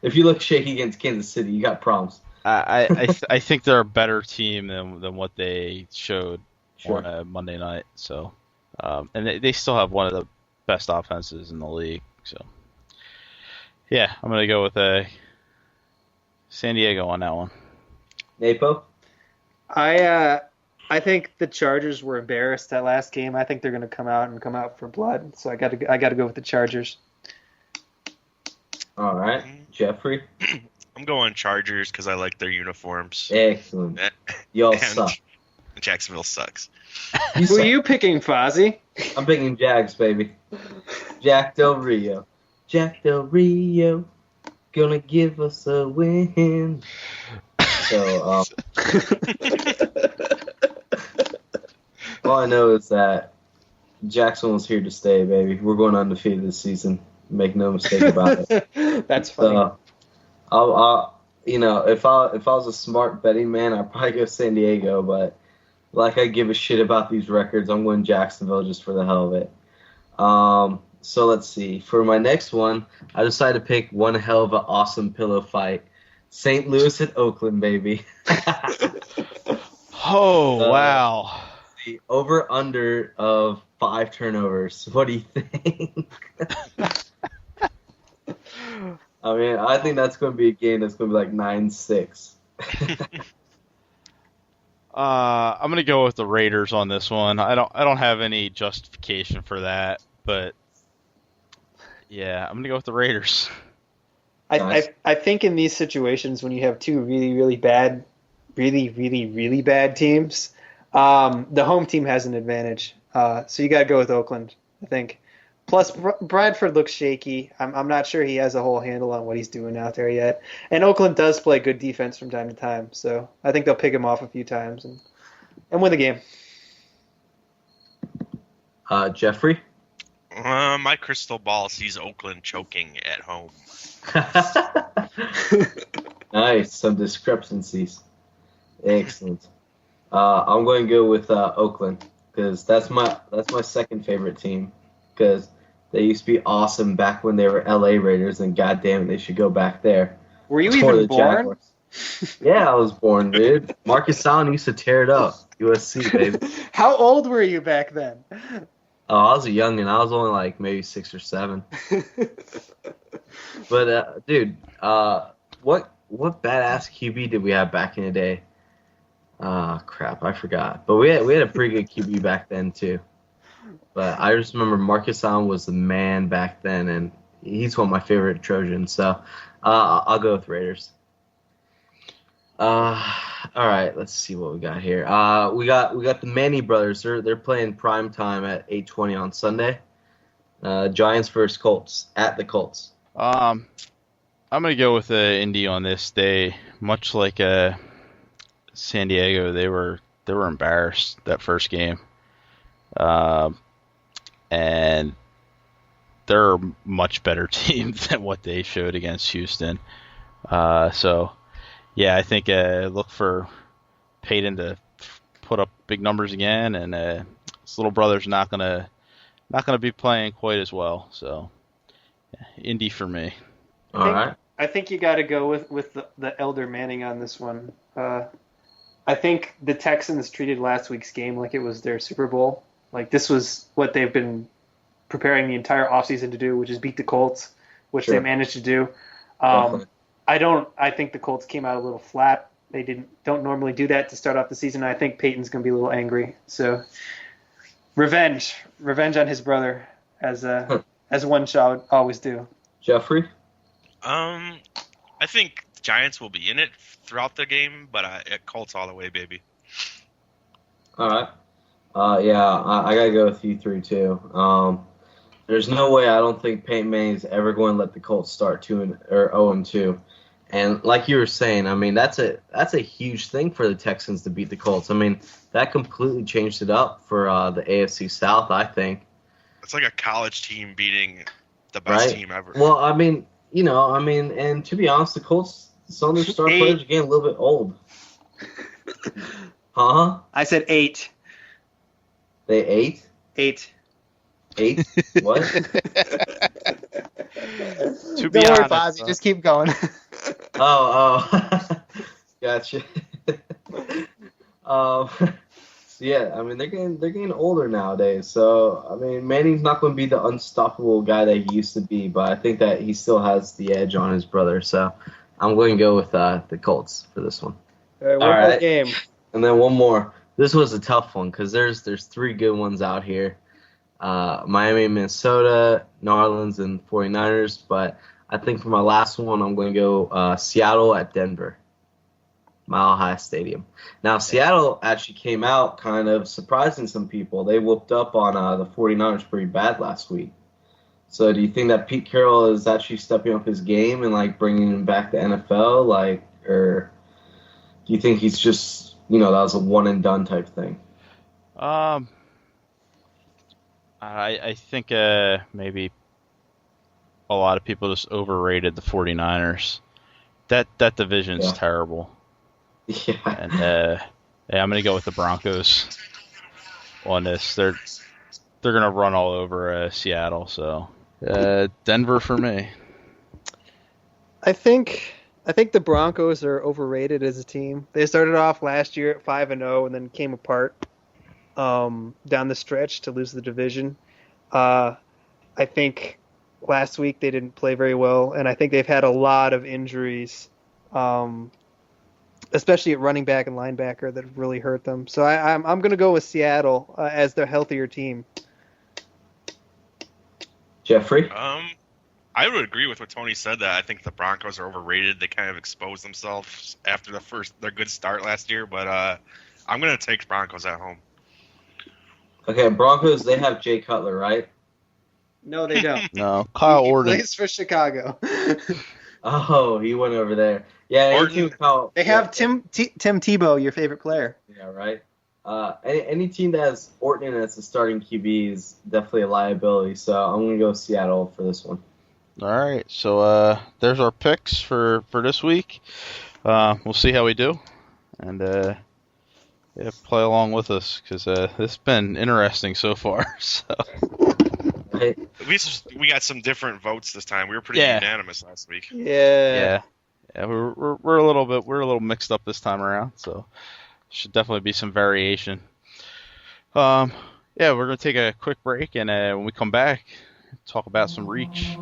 If you look shaky against Kansas City, you got problems. I think they're a better team than what they showed on Monday night. So, and they still have one of the best offenses in the league. So, yeah, I'm gonna go with San Diego on that one. Napo? I think the Chargers were embarrassed that last game. I think they're going to come out for blood. So I got to go with the Chargers. All right, Jeffrey. I'm going Chargers because I like their uniforms. Excellent. Y'all and suck. Jacksonville sucks. Who are you picking, Fozzy? I'm picking Jags, baby. Jack Del Rio. Jack Del Rio. Gonna give us a win. So, all I know is that Jacksonville's here to stay, baby. We're going undefeated this season. Make no mistake about it. That's funny. So, if I was a smart betting man, I'd probably go San Diego. But I give a shit about these records, I'm going Jacksonville just for the hell of it. So let's see. For my next one, I decided to pick one hell of an awesome pillow fight. St. Louis at Oakland, baby. Oh, wow. The over-under of 5 turnovers. What do you think? I mean, I think that's going to be a game that's going to be like 9-6. I'm going to go with the Raiders on this one. I don't have any justification for that, but yeah, I'm going to go with the Raiders. I think in these situations when you have 2 really, really bad, really, really, really bad teams, the home team has an advantage. So you got to go with Oakland, I think. Plus, Bradford looks shaky. I'm not sure he has a whole handle on what he's doing out there yet. And Oakland does play good defense from time to time, so I think they'll pick him off a few times and win the game. Jeffrey? My crystal ball sees Oakland choking at home. Nice, some discrepancies. Excellent. I'm going to go with Oakland because that's my second favorite team because they used to be awesome back when they were LA Raiders, and goddamn, they should go back there. Were you even born? Jaguars. Yeah, I was born, dude. Marcus Allen used to tear it up. USC, baby. How old were you back then? Oh, I was a youngin'. I was only like maybe 6 or 7. But dude, what badass QB did we have back in the day? Crap, I forgot. But we had a pretty good QB back then too. But I just remember Marcus Allen was the man back then, and he's one of my favorite Trojans. So I'll go with Raiders. All right, let's see what we got here. We got the Manny brothers. They're playing prime time at 8:20 on Sunday. Giants versus Colts at the Colts. I'm gonna go with Indy on this. They, much like San Diego, they were embarrassed that first game, and they're a much better team than what they showed against Houston. So. Yeah, I think look for Peyton to put up big numbers again, and his little brother's not gonna be playing quite as well. So, yeah, Indy for me. All right. I think you got to go with the elder Manning on this one. I think the Texans treated last week's game like it was their Super Bowl. Like this was what they've been preparing the entire offseason to do, which is beat the Colts, which they managed to do. I think the Colts came out a little flat. They don't normally do that to start off the season. I think Peyton's going to be a little angry. So revenge on his brother, as one should always do. Jeffrey? I think the Giants will be in it throughout the game, but Colts all the way, baby. All right. Yeah, I gotta go with you 3 too. There's no way I don't think Peyton Manning's ever going to let the Colts start 0-2. And like you were saying, I mean that's a huge thing for the Texans to beat the Colts. I mean that completely changed it up for the AFC South. I think it's like a college team beating the best team ever. Well, I mean, and to be honest, the Colts, some of their star players are getting a little bit old. Huh? I said 8. They 8? 8. 8? What? Don't worry, Fozzy. Just keep going. Oh. Gotcha. Yeah, I mean they're getting older nowadays. So I mean Manning's not going to be the unstoppable guy that he used to be, but I think that he still has the edge on his brother. So I'm going to go with the Colts for this one. All right, one more game. And then one more. This was a tough one because there's 3 good ones out here. Miami, Minnesota, New Orleans, and 49ers. But I think for my last one, I'm going to go Seattle at Denver. Mile High Stadium. Now, Seattle actually came out kind of surprising some people. They whooped up on the 49ers pretty bad last week. So do you think that Pete Carroll is actually stepping up his game and, like, bringing him back to NFL? Like, or do you think he's just, that was a one-and-done type thing? I think maybe a lot of people just overrated the 49ers. That division's terrible. Yeah. And I'm going to go with the Broncos on this. They're going to run all over Seattle. So Denver for me. I think the Broncos are overrated as a team. They started off last year at 5-0 and then came apart down the stretch to lose the division. I think last week they didn't play very well, and I think they've had a lot of injuries, especially at running back and linebacker, that have really hurt them. So I'm going to go with Seattle as the healthier team. Jeffrey? I would agree with what Tony said, that I think the Broncos are overrated. They kind of exposed themselves after their good start last year, but I'm going to take Broncos at home. Okay, Broncos, they have Jay Cutler, right? No, they don't. No, Kyle He Orton. plays for Chicago. Oh, he went over there. Yeah, any team Kyle. They have Tim Tebow, your favorite player. Yeah, right. Any team that has Orton as the starting QB is definitely a liability. So I'm gonna go Seattle for this one. All right, so there's our picks for this week. We'll see how we do, and yeah, play along with us because this has been interesting so far. So. At least we got some different votes this time. We were pretty unanimous last week. Yeah. We're a little mixed up this time around, so should definitely be some variation. We're gonna take a quick break, and when we come back, talk about some Reach.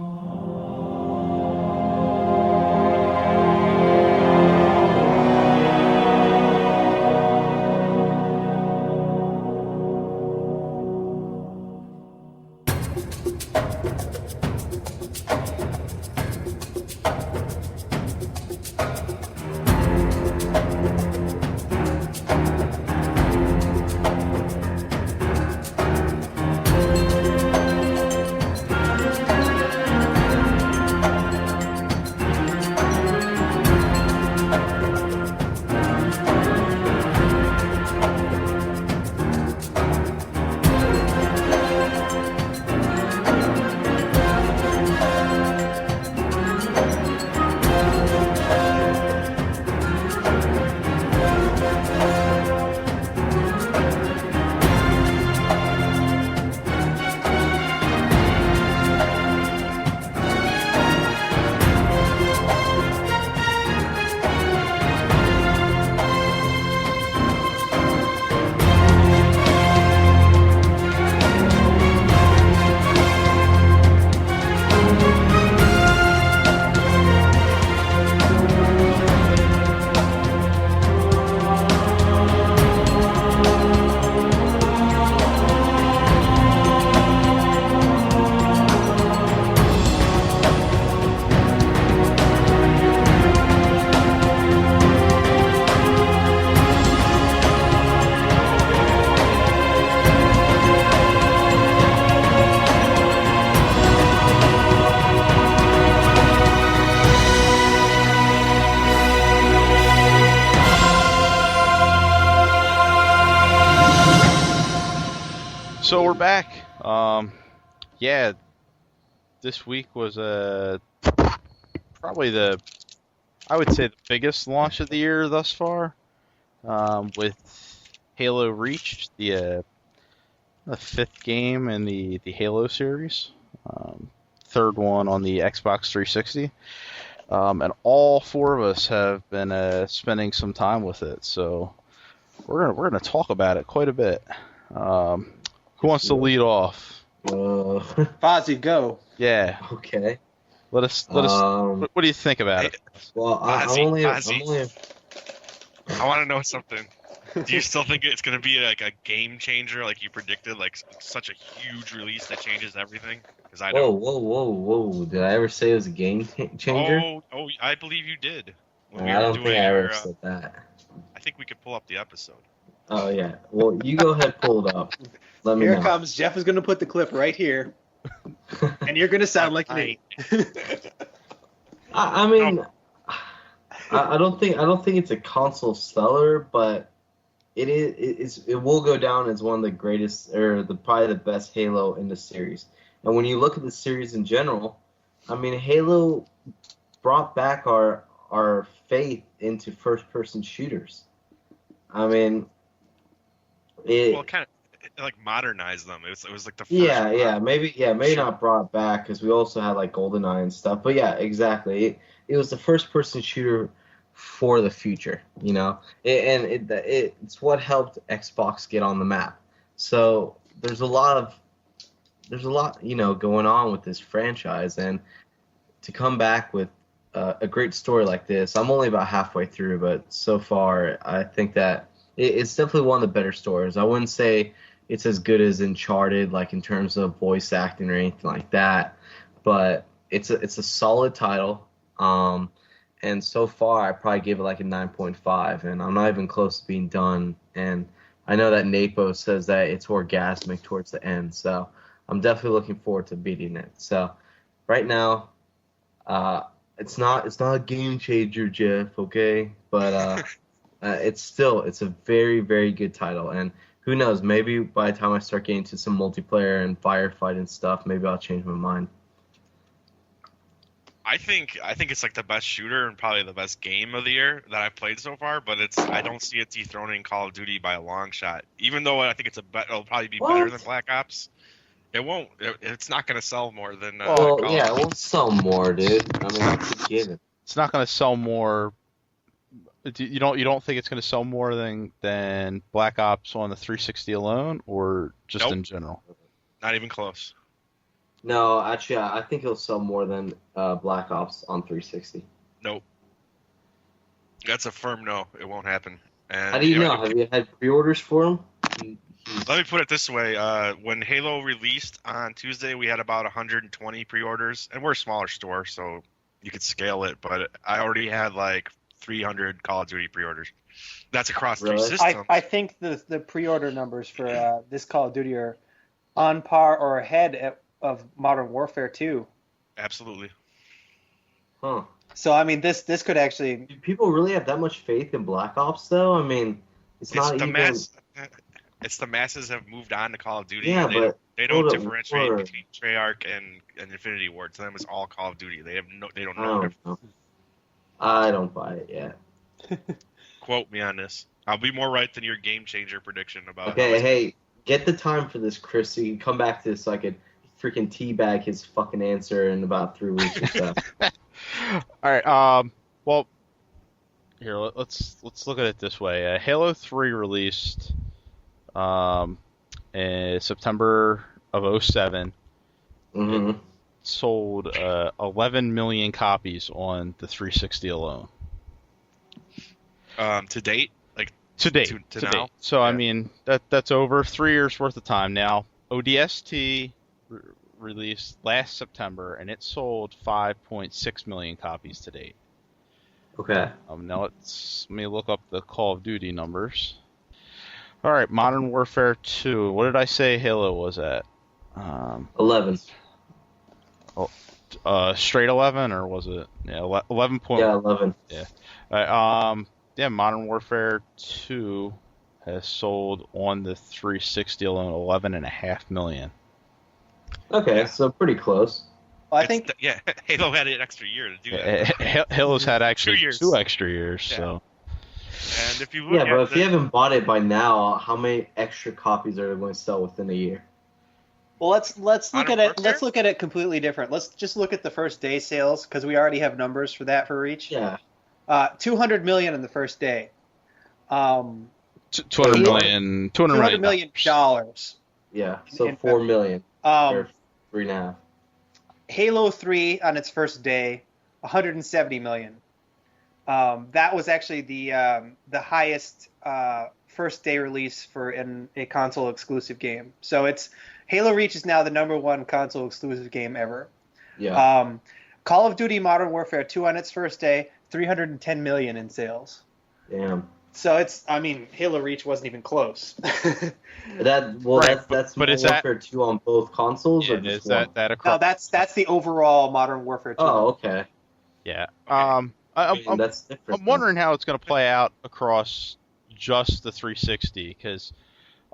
So we're back. This week was probably the biggest launch of the year thus far, with Halo Reach, the fifth game in the Halo series, third one on the Xbox 360, and all four of us have been spending some time with it. So we're gonna talk about it quite a bit. Who wants to lead off? Fozzy, go. Yeah. Okay. Let us. What do you think about it? Well, I want to know something. Do you still think it's going to be like a game changer, like you predicted, like such a huge release that changes everything? Because I don't. Whoa! Did I ever say it was a game changer? Oh, I believe you did. I don't think I ever said that. I think we could pull up the episode. Oh yeah. Well, you go ahead, pull it up. Let me Here know. it comes. Jeff is going to put the clip right here, and you're going to sound like me. I mean, I don't think it's a console seller, but it will go down as one of the greatest, or probably the best Halo in the series. And when you look at the series in general, I mean, Halo brought back our faith into first-person shooters. I mean, it kind of like modernized them. It was like the first. Maybe not brought back, because we also had like GoldenEye and stuff. But yeah, exactly. It was the first-person shooter for the future, you know, it's what helped Xbox get on the map. So there's a lot, you know, going on with this franchise, and to come back with a great story like this. I'm only about halfway through, but so far I think that it's definitely one of the better stories. I wouldn't say it's as good as Uncharted, like in terms of voice acting or anything like that, but it's a solid title. And so far I probably give it like a 9.5, and I'm not even close to being done. And I know that Napo says that it's orgasmic towards the end, so I'm definitely looking forward to beating it. So right now, it's not a game changer, Jeff. Okay, but it's a very, very good title, and who knows? Maybe by the time I start getting to some multiplayer and firefight and stuff, maybe I'll change my mind. I think it's like the best shooter and probably the best game of the year that I've played so far. But I don't see it dethroning Call of Duty by a long shot. Even though I think it'll probably be better than Black Ops. It won't. It's not going to sell more than. Well, yeah, it won't sell more, dude. I mean, that's a given. It's not going to sell more. You don't think it's going to sell more than Black Ops on the 360 alone, or just in general? Not even close. No, actually, I think it'll sell more than Black Ops on 360. Nope. That's a firm no. It won't happen. And, how do you know? Have you had pre-orders for them? Let me put it this way. When Halo released on Tuesday, we had about 120 pre-orders, and we're a smaller store, so you could scale it, but I already had like 300 Call of Duty pre-orders. That's across 3 systems. I think the pre-order numbers for this Call of Duty are on par or ahead of Modern Warfare 2. Absolutely. Huh. So, I mean, this could actually... Do people really have that much faith in Black Ops, though? I mean, it's not the even... It's the masses have moved on to Call of Duty. Yeah, but they don't differentiate between Treyarch and Infinity Ward. To them, it's all Call of Duty. They don't know. I don't buy it yet. Quote me on this. I'll be more right than your game changer prediction about. Okay, hey, get the time for this, Chris. So you can come back to this so I could freaking teabag his fucking answer in about 3 weeks or so. All right. Well, here let's look at it this way. Halo 3 released in September of 2007. Mm-hmm. It sold 11 million copies on the 360 alone. To date, to date. Now. So yeah. I mean that's over 3 years worth of time now. ODST released last September, and it sold 5.6 million copies to date. Okay. Now let me look up the Call of Duty numbers. All right, Modern Warfare 2. What did I say Halo was at? 11. Straight 11, or was it? Yeah, 11. Yeah, 11. Yeah. All right, yeah, Modern Warfare 2 has sold on the 360 alone 11.5 million. Okay, so pretty close. Well, I think Halo had an extra year to do that. Halo's had actually 2 extra years. Yeah. So. And if you look if you haven't bought it by now, how many extra copies are they going to sell within a year? Well, let's look at it. Let's look at it completely different. Let's just look at the first day sales because we already have numbers for that for each. Yeah. 200 million in the first day. 200 million. $200 million. Yeah. So 4 million. Or 3.5. Halo 3 on its first day, 170 million. That was actually the highest first day release for a console exclusive game. So Halo Reach is now the #1 console exclusive game ever. Yeah. Call of Duty Modern Warfare 2 on its first day, 310 million in sales. Damn. So Halo Reach wasn't even close. That's Modern Warfare 2 on both consoles, or just one? That across? No, that's the overall Modern Warfare 2. Oh, okay. Yeah. That's different. I'm wondering how it's going to play out across just the 360 because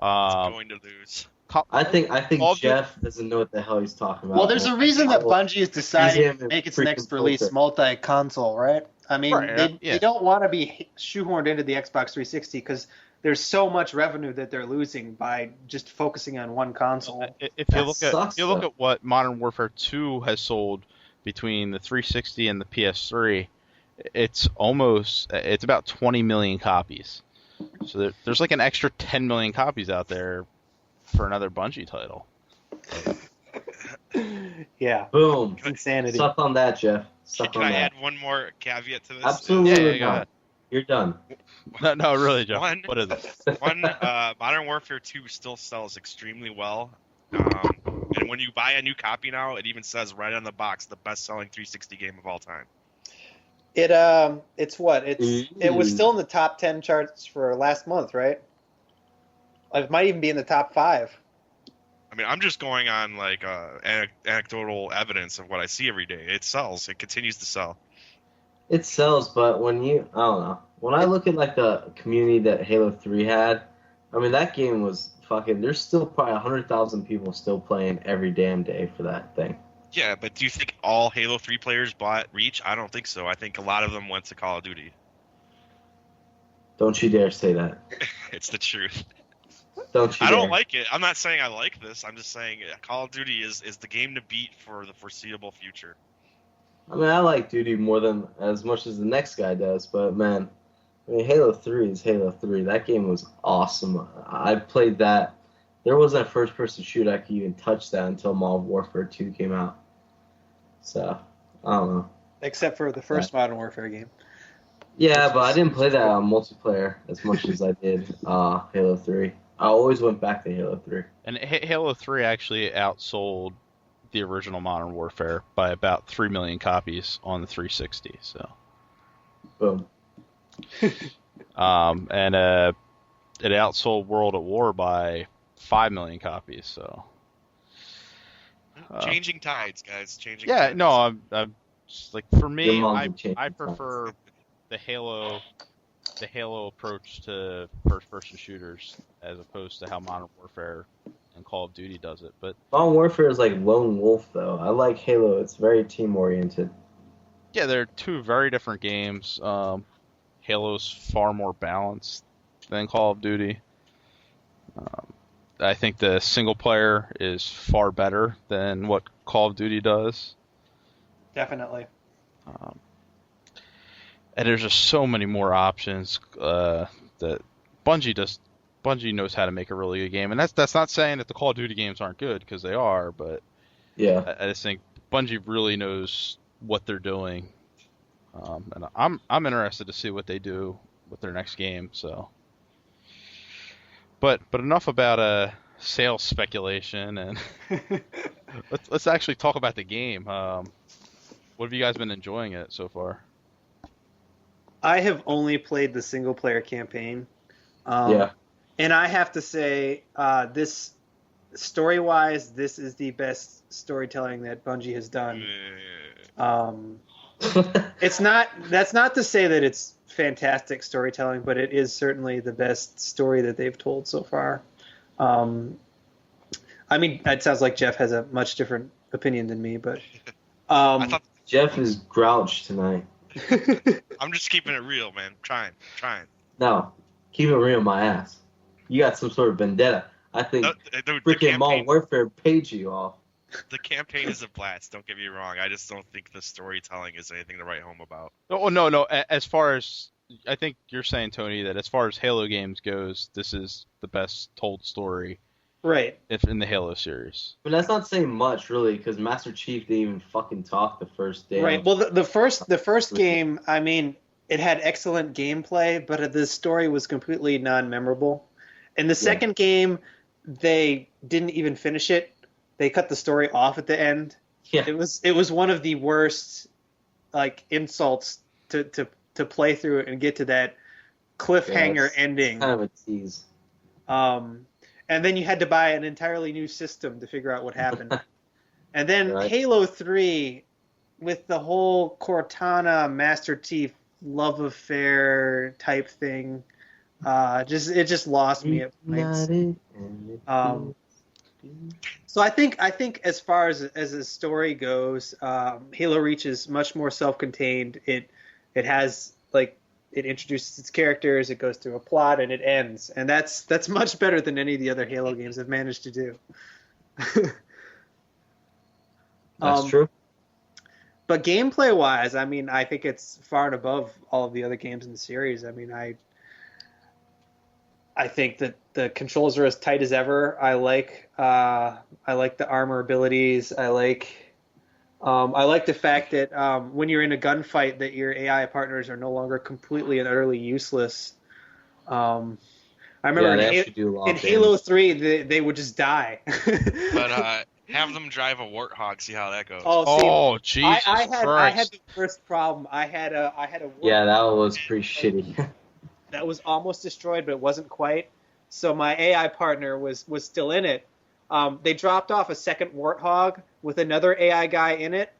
it's going to lose. I think Jeff doesn't know what the hell he's talking about. Well, there's a reason that Bungie is deciding to make its next release multi-console, right? I mean, they don't want to be shoehorned into the Xbox 360 because there's so much revenue that they're losing by just focusing on one console. If you look at what Modern Warfare 2 has sold between the 360 and the PS3, it's about 20 million copies. So there's like an extra 10 million copies out there for another Bungie title. Yeah. Boom. Insanity. Suck on that, Jeff. Can I add one more caveat to this? Absolutely. Yeah, you're done. No, really, Jeff. What is it? Modern Warfare 2 still sells extremely well. And when you buy a new copy now, it even says right on the box, the best-selling 360 game of all time. It was still in the top 10 charts for last month, right? It might even be in the top 5. mean, I'm just going on like anecdotal evidence of what I see every day. It sells. It continues to sell. It sells, but I don't know. When I look at like the community that Halo 3 had, I mean, that game was fucking. There's still probably 100,000 people still playing every damn day for that thing. Yeah, but do you think all Halo 3 players bought Reach? I don't think so. I think a lot of them went to Call of Duty. Don't you dare say that. It's the truth. Don't you I dare. don't like it. I'm not saying I like this. I'm just saying Call of Duty is the game to beat for the foreseeable future. I mean, I like Duty more than as much as the next guy does, but man, I mean, Halo 3 is Halo 3. That game was awesome. I played that. There wasn't a first-person shooter I could even touch that until Modern Warfare 2 came out. So, I don't know. Except for the first Modern Warfare game. Yeah, but I didn't play that on multiplayer as much as I did Halo 3. I always went back to Halo 3. And Halo 3 actually outsold the original Modern Warfare by about 3 million copies on the 360. So, boom. And it outsold World at War by 5 million copies. So, changing tides, guys. Changing. Yeah, tides. no, I'm just like, for me, I prefer the Halo approach to first-person shooters as opposed to how Modern Warfare and Call of Duty does it. But Modern Warfare is like lone wolf, though. I like Halo. It's very team-oriented. Yeah, they're two very different games. Halo's far more balanced than Call of Duty. I think the single player is far better than what Call of Duty does. Definitely. And there's just so many more options that Bungie knows how to make a really good game, and that's not saying that the Call of Duty games aren't good, because they are, but yeah, I just think Bungie really knows what they're doing, and I'm interested to see what they do with their next game. So, but enough about sales speculation, and let's actually talk about the game. What have you guys been enjoying it so far? I have only played the single player campaign. Yeah. And I have to say, this story-wise, this is the best storytelling that Bungie has done. That's not to say that it's fantastic storytelling, but it is certainly the best story that they've told so far. I mean, it sounds like Jeff has a much different opinion than me, but I thought Jeff is grouched tonight. I'm just keeping it real, man. Trying. No, keep it real, my ass. You got some sort of vendetta. I think freaking Modern Warfare paid you off. The campaign is a blast. Don't get me wrong. I just don't think the storytelling is anything to write home about. Oh no. As far as I think you're saying, Tony, that as far as Halo games goes, this is the best told story, right? If in the Halo series. But that's not saying much, really, because Master Chief didn't even fucking talk the first day. Right. Well, the first game, I mean, it had excellent gameplay, but the story was completely non-memorable. In the second game, they didn't even finish it. They cut the story off at the end. Yeah. It was one of the worst like insults to play through it and get to that cliffhanger ending. Kind of a tease. And then you had to buy an entirely new system to figure out what happened. And then Halo 3 with the whole Cortana Master Chief love affair type thing. It just lost me at points. So I think as far as the story goes, Halo Reach is much more self-contained. It has it introduces its characters, it goes through a plot, and it ends. And that's much better than any of the other Halo games have managed to do. That's true. But gameplay-wise, I mean, I think it's far and above all of the other games in the series. I mean, I think that the controls are as tight as ever. I like the armor abilities. I like the fact that when you're in a gunfight, that your AI partners are no longer completely and utterly useless. I remember in Halo 3, they would just die. But have them drive a Warthog, see how that goes. Jesus Christ! I had the first problem. I had a Warthog. Yeah, that was pretty shitty. That was almost destroyed, but it wasn't quite. So my AI partner was still in it, They dropped off a second Warthog with another AI guy in it.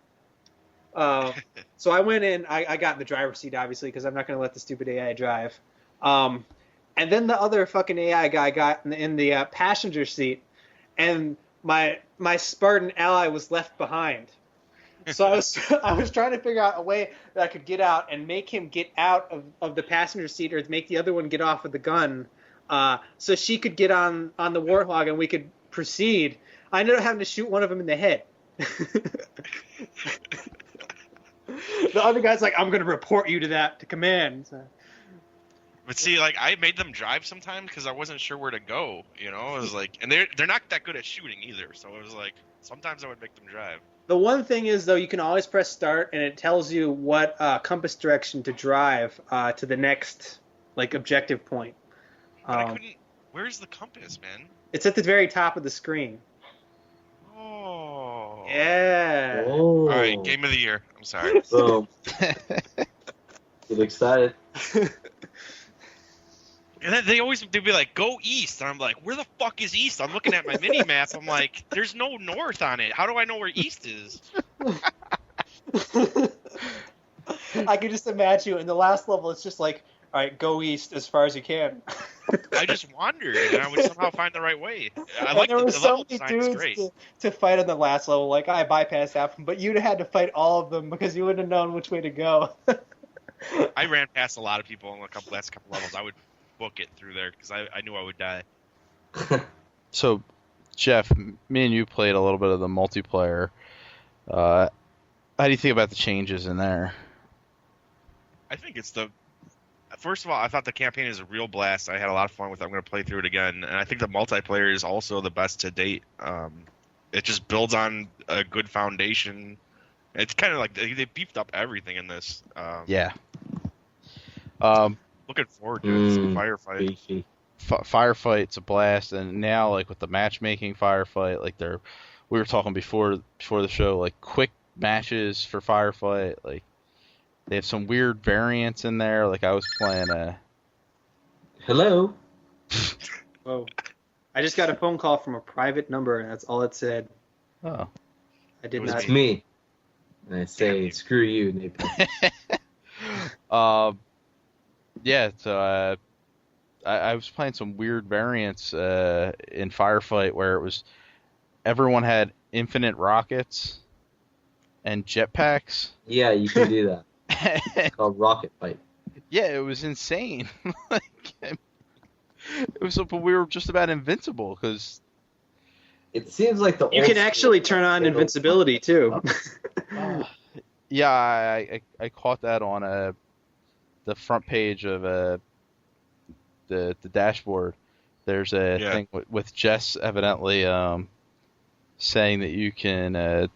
So I went in. I got in the driver's seat, obviously, because I'm not going to let the stupid AI drive. And then the other fucking AI guy got in the passenger seat, and my Spartan ally was left behind. So I was trying to figure out a way that I could get out and make him get out of the passenger seat, or make the other one get off of the gun, so she could get on the Warthog and we could proceed. I ended up having to shoot one of them in the head. The other guy's like, "I'm going to report you to command." So. But see, like, I made them drive sometimes because I wasn't sure where to go. You know, it was like, and they're not that good at shooting either. So it was like, sometimes I would make them drive. The one thing is, though, you can always press start, and it tells you what compass direction to drive to the next, like, objective point. But I couldn't. Where's the compass, man? It's at the very top of the screen. Oh. Yeah. Oh. All right, game of the year. I'm sorry. So, get excited. And then they'd be like, "Go east," and I'm like, "Where the fuck is east?" I'm looking at my mini map. I'm like, "There's no north on it. How do I know where east is?" I can just imagine you in the last level. It's just like, all right, go east as far as you can. I just wandered, and I would somehow find the right way. I And like there the were so level many design is great. dudes to fight on the last level. Like, I bypassed half of them, but you'd have had to fight all of them because you wouldn't have known which way to go. I ran past a lot of people in the last couple levels. I would book it through there because I knew I would die. So, Jeff, me and you played a little bit of the multiplayer. How do you think about the changes in there? I think it's first of all, I thought the campaign is a real blast. I had a lot of fun with it. I'm going to play through it again, and I think the multiplayer is also the best to date. It just builds on a good foundation. It's kind of like they beefed up everything in this. Yeah. Looking forward to it. It's a firefight. Firefight's a blast, and now, like, with the matchmaking firefight, like, we were talking before the show, like, quick matches for firefight, like, they have some weird variants in there. Like, I was playing Hello. Whoa. I just got a phone call from a private number, and that's all it said. Oh. I did was not. It's me. And I say, screw you, Nathan. Yeah, so I was playing some weird variants in Firefight where it was everyone had infinite rockets and jetpacks. Yeah, you can do that. It's called Rocket Fight. Yeah, it was insane. Like, it was, but we were just about invincible because It seems like the You can actually turn on invincibility, too. yeah, I caught that on the front page of the dashboard. There's a thing with Jess evidently saying that you can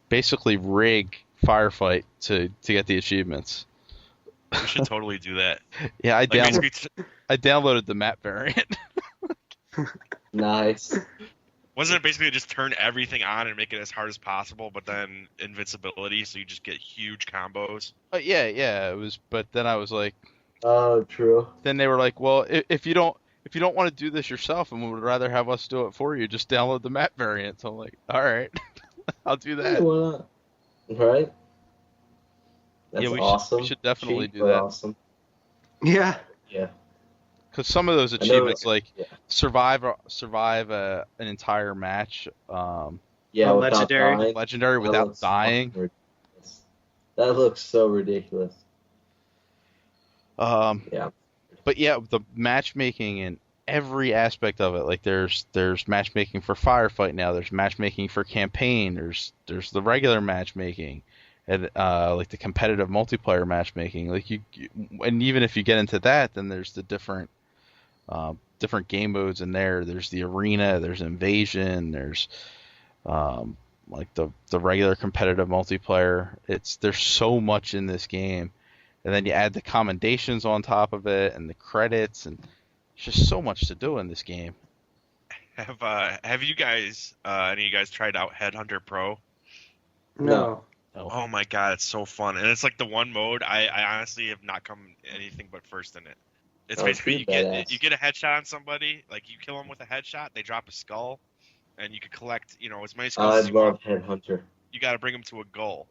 basically rig Firefight to get the achievements. We should totally do that. Yeah, I Like, downloaded the map variant. Nice. wasn't it basically just turn everything on and make it as hard as possible, but then invincibility, so you just get huge combos? Yeah, it was. But then I was like, Oh, true. then they were like, well, if you don't want to do this yourself and would rather have us do it for you, just download the map variant. So I'm like, all right, I'll do that. Why not? Right? That's awesome. We should definitely Cheap, do but that. Awesome. Yeah. Yeah. Because some of those achievements, like yeah. survive an entire match, Yeah, Oh, without legendary. dying. legendary That without looks dying. fucking ridiculous. That looks so ridiculous. Yeah. But yeah, the matchmaking in every aspect of it, like there's matchmaking for Firefight now, there's matchmaking for campaign, there's the regular matchmaking, and like the competitive multiplayer matchmaking. Like you, and even if you get into that, then there's the different game modes in there. There's the arena, there's invasion, there's like the regular competitive multiplayer. There's so much in this game. And then you add the commendations on top of it and the credits, and it's just so much to do in this game. Have you guys, any of you guys tried out Headhunter Pro? No. Oh my god, it's so fun. And it's like the one mode, I honestly have not come anything but first in it. It's basically you get a headshot on somebody, like you kill them with a headshot, they drop a skull, and you could collect, as many I skulls as you love want. Headhunter. You got to bring them to a goal,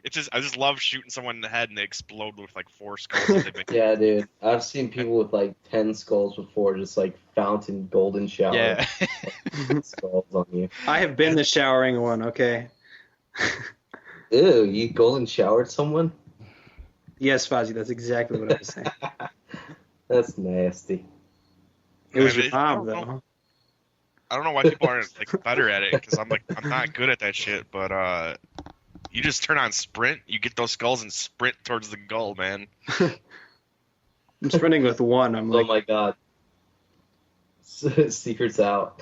It's just I just love shooting someone in the head and they explode with like 4 skulls. That they've been... Yeah, dude. I've seen people with like 10 skulls before, just like fountain golden shower. Yeah. Skulls on you. I have been the showering one. Okay. Ew, you golden showered someone? Yes, Fozzy, that's exactly what I was saying. That's nasty. It was your mom, though. I don't know why people aren't like better at it, because I'm not good at that shit. But you just turn on sprint, you get those skulls and sprint towards the goal, man. I'm sprinting with one. I'm like, oh my god. Secret's out.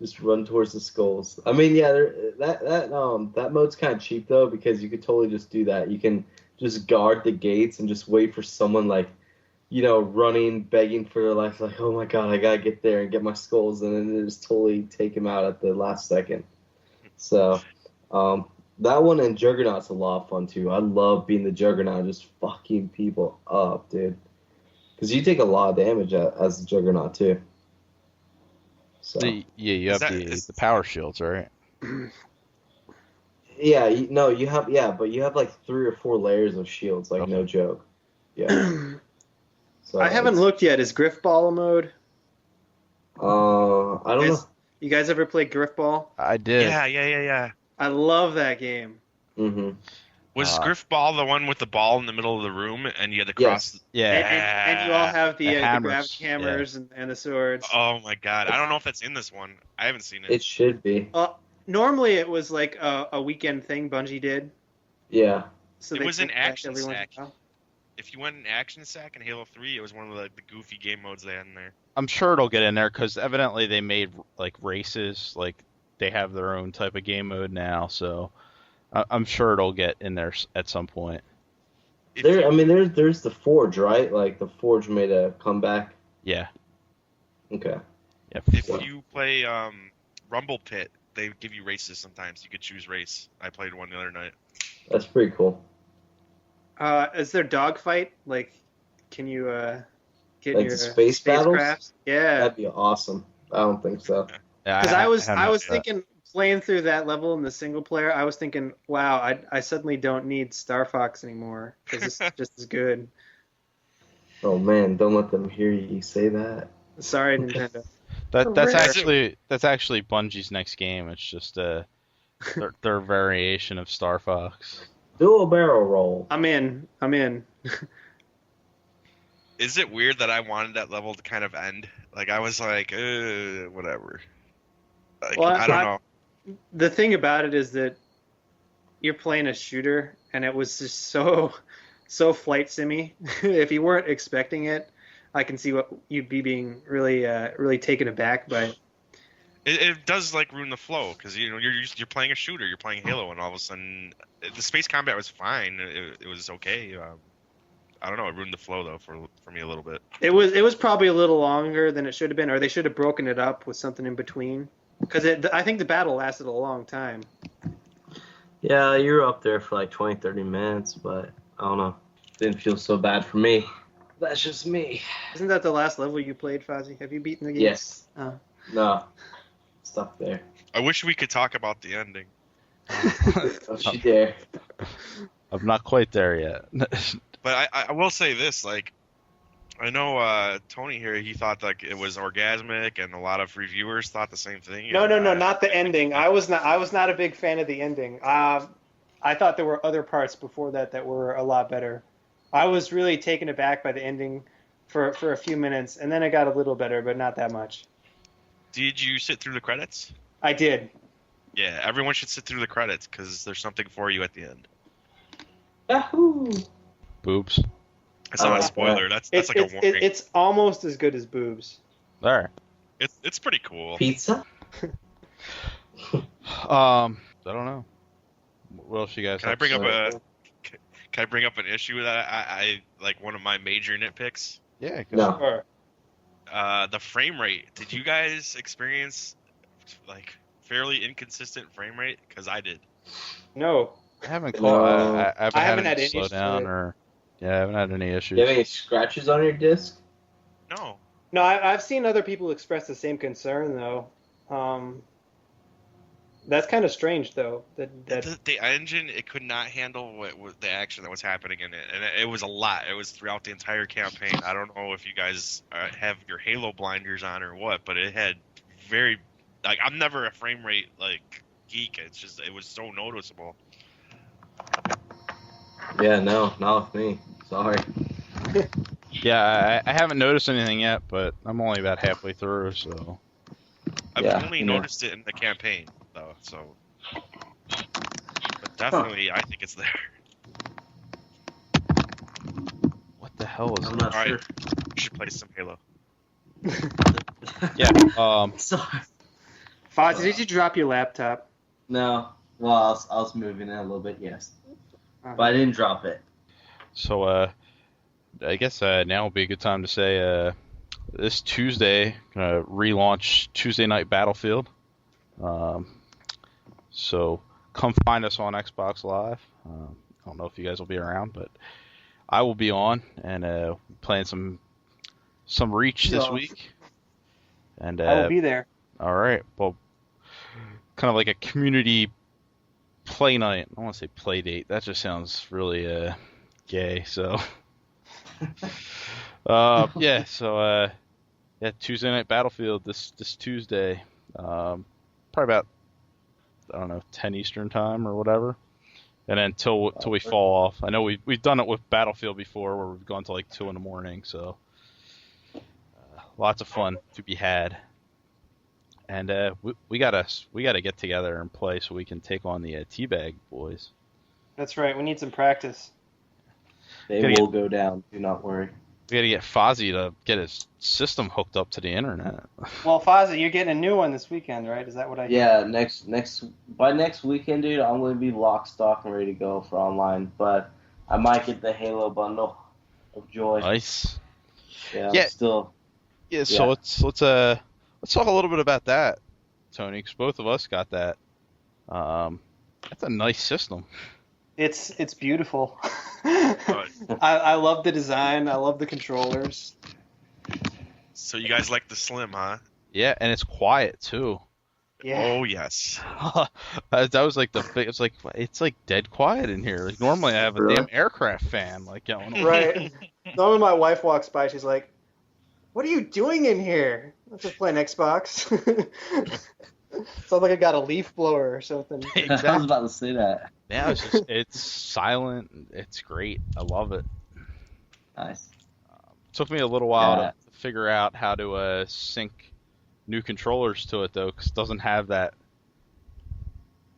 Just run towards the skulls. I mean, yeah, that mode's kind of cheap though, because you could totally just do that. You can just guard the gates and just wait for someone like, running, begging for their life, like, oh my god, I gotta get there and get my skulls, and then just totally take him out at the last second. So, that one and Juggernaut's a lot of fun too. I love being the Juggernaut, just fucking people up, dude. Because you take a lot of damage as the Juggernaut too. So. You have the power shields, right? Yeah, you have, but you have like 3 or 4 layers of shields, like no joke. Yeah. So I haven't looked yet. Is Griffball a mode? I don't know. You guys ever play Griffball? I did. Yeah. I love that game. Mm-hmm. Was Griffball the one with the ball in the middle of the room and you had to cross? Yes. Yeah. And you all have the hammers. gravity hammers and the swords. Oh my god! I don't know if that's in this one. I haven't seen it. It should be. Normally it was like a weekend thing Bungie did. Yeah. So it was an action every once sack. in a while. If you went in action sack in Halo 3, it was one of the goofy game modes they had in there. I'm sure it'll get in there because evidently they made like races, like they have their own type of game mode now. So I'm sure it'll get in there at some point. There's the Forge, right? Like the Forge made a comeback. Yeah. Okay. Yeah. If you play Rumble Pit, they give you races sometimes. You could choose race. I played one the other night. That's pretty cool. Is there dogfight? Like, can you get like your the space battles? Spacecrafts? Yeah. That'd be awesome. I don't think so. Because I was thinking, playing through that level in the single player, I was thinking, wow, I suddenly don't need Star Fox anymore because it's just as good. Oh man, don't let them hear you say that. Sorry, Nintendo. That's actually Bungie's next game. It's just their variation of Star Fox. Do a barrel roll. I'm in. Is it weird that I wanted that level to kind of end? Like, I was like, whatever. Like, Well, I don't know. The thing about it is that you're playing a shooter, and it was just so flight simmy. If you weren't expecting it, I can see what you'd be being really taken aback by it. It does like ruin the flow because you're playing a shooter, you're playing Halo, and all of a sudden the space combat was fine. It was okay. I don't know. It ruined the flow though for me a little bit. It was probably a little longer than it should have been, or they should have broken it up with something in between. Because I think the battle lasted a long time. Yeah, you were up there for like 20, 30 minutes, but I don't know. Didn't feel so bad for me. That's just me. Isn't that the last level you played, Fozzy? Have you beaten the game? Yes. Oh. No. Stop there. I wish we could talk about the ending. Don't you dare. I'm not quite there yet. But I will say this, like, I know Tony here, he thought like it was orgasmic, and a lot of reviewers thought the same thing. No, not the ending. I was not a big fan of the ending. I thought there were other parts before that were a lot better. I was really taken aback by the ending for a few minutes, and then it got a little better, but not that much. Did you sit through the credits? I did. Yeah, everyone should sit through the credits because there's something for you at the end. Yahoo! Boobs. That's not a spoiler. That's like a warning. It's almost as good as boobs. There. It's pretty cool. Pizza? I don't know. What else you guys? Can I bring up an issue that I like? One of my major nitpicks. Yeah. No. Sure. The frame rate. Did you guys experience like fairly inconsistent frame rate? Because I did. No. I haven't No. I haven't had any issues slowdown with it. or. Yeah, I haven't had any issues. Do you have any scratches on your disc? No. No, I've seen other people express the same concern though. That's kind of strange though. The engine, it could not handle the action that was happening in it, and it was a lot. It was throughout the entire campaign. I don't know if you guys have your Halo blinders on or what, but it had very like I'm never a frame rate like geek. It's just it was so noticeable. Yeah, no, not with me. Sorry. Yeah, I haven't noticed anything yet, but I'm only about halfway through, so. I've only noticed it in the campaign, though, so. But definitely, I think it's there. What the hell is I'm that? not sure. Alright, you should play some Halo. Yeah, Sorry. Fozzy, did you drop your laptop? No. Well, I was moving it a little bit, yes. But I didn't drop it. So, I guess now would be a good time to say this Tuesday, gonna relaunch Tuesday Night Battlefield. So come find us on Xbox Live. I don't know if you guys will be around, but I will be on and playing some Reach this week. And I will be there. All right. Well, kind of like a community play night. I don't want to say play date. That just sounds really gay. So. Yeah, so Tuesday Night Battlefield this Tuesday, probably about I don't know 10 Eastern time or whatever, and then till we fall off. I know we've done it with Battlefield before where we've gone to like 2 in the morning, so lots of fun to be had. And we gotta get together and play so we can take on the Teabag boys. That's right. We need some practice. They will go down. Do not worry. We gotta get Fozzy to get his system hooked up to the internet. Well, Fozzy, you're getting a new one this weekend, right? Is that what I hear? Yeah, by next weekend, dude, I'm going to be lock, stock, and ready to go for online. But I might get the Halo bundle of joy. Nice. Yeah. Still. Yeah. So let's talk a little bit about that, Tony, because both of us got that. That's a nice system. It's beautiful. I love the design. I love the controllers. So you guys like the Slim, huh? Yeah, and it's quiet too. Yeah. Oh yes. That was like it's like dead quiet in here. Like normally I have a damn aircraft fan like going on. Right. Normally my wife walks by, she's like, "What are you doing in here?" I'm just playing Xbox. Sounds like I got a leaf blower or something. Exactly. I was about to say that. Yeah, it's silent. It's great. I love it. Nice. Took me a little while to figure out how to sync new controllers to it though, because it doesn't have that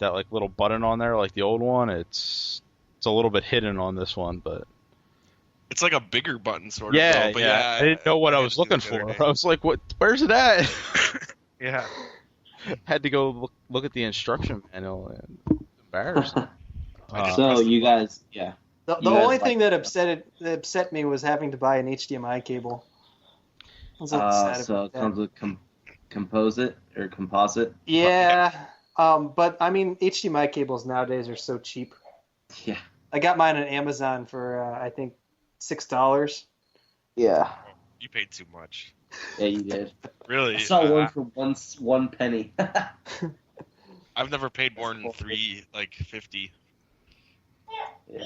like little button on there like the old one. It's a little bit hidden on this one, but it's like a bigger button sort of. Yeah, but yeah. I didn't know what I was looking for. I was like, "What? Where's it at?" Yeah. Had to go look at the instruction manual and embarrassed. So you guys, yeah. The only thing that upset me was having to buy an HDMI cable. I was sad so about it comes with composite. Yeah, but I mean HDMI cables nowadays are so cheap. Yeah. I got mine on Amazon for I think $6. Yeah. You paid too much. Yeah, you did. Really? I saw one for one penny. I've never paid more than $3.50. Yeah.